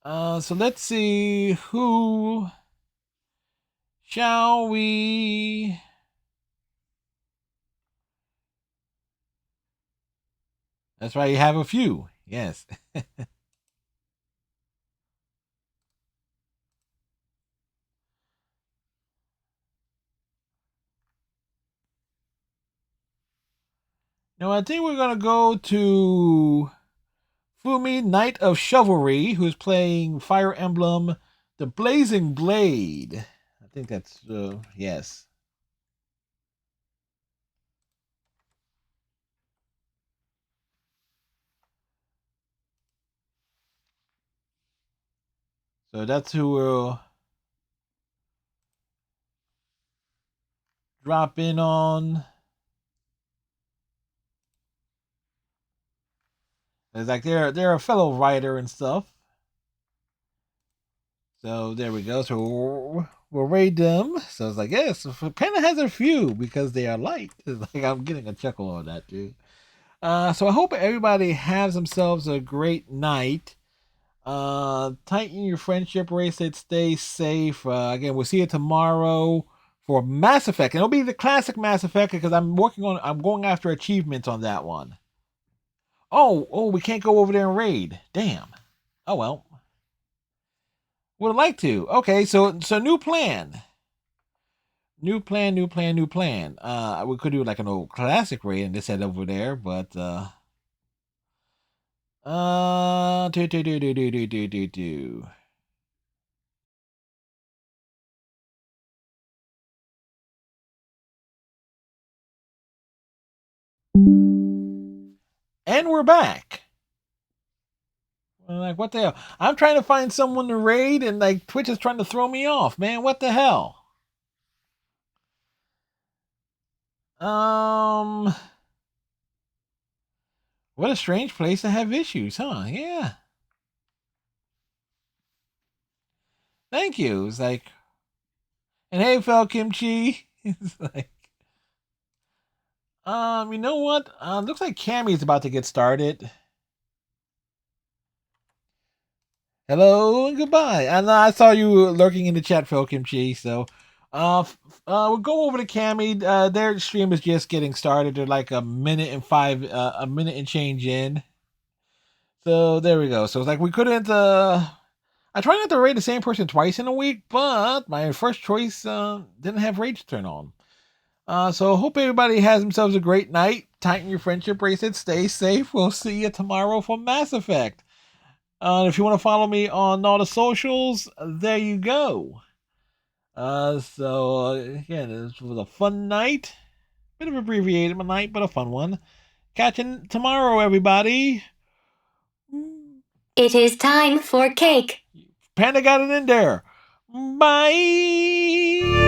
So let's see who shall we. That's right, you have a few. Yes. Now I think we're gonna go to Fumi, Knight of Chivalry, who's playing Fire Emblem, the Blazing Blade. I think that's yes. So that's who we'll drop in on. It's like they're a fellow writer and stuff. So there we go. So we'll rate them. So it's like, yes, Panda has a few because they are light. It's like I'm getting a chuckle on that too. So I hope everybody has themselves a great night. Tighten your friendship bracelet. Stay safe. Again, we'll see you tomorrow for Mass Effect, and it'll be the classic Mass Effect because I'm going after achievements on that one. Oh, we can't go over there and raid. Damn. Oh well. Would like to. Okay, so new plan. New plan, new plan, new plan. We could do like an old classic raid and just head over there, but do. And we're back. I'm like, what the hell? I'm trying to find someone to raid, and like Twitch is trying to throw me off, man. What the hell? What a strange place to have issues, huh? Yeah. Thank you. It's like, and hey, Fel Kimchi. It's like, you know what? Looks like Cammy's about to get started. Hello and goodbye. And I saw you lurking in the chat, Phil Kimchi. So, we'll go over to Cammy. Their stream is just getting started. They're like a minute and change in. So there we go. So it's like we couldn't. I try not to rate the same person twice in a week, but my first choice didn't have rage turn on. So hope everybody has themselves a great night. Tighten your friendship bracelet. Stay safe. We'll see you tomorrow for Mass Effect. If you want to follow me on all the socials, there you go. Again, this was a fun night. Bit of abbreviated night, but a fun one. Catch you tomorrow, everybody. It is time for cake. Panda got it in there. Bye.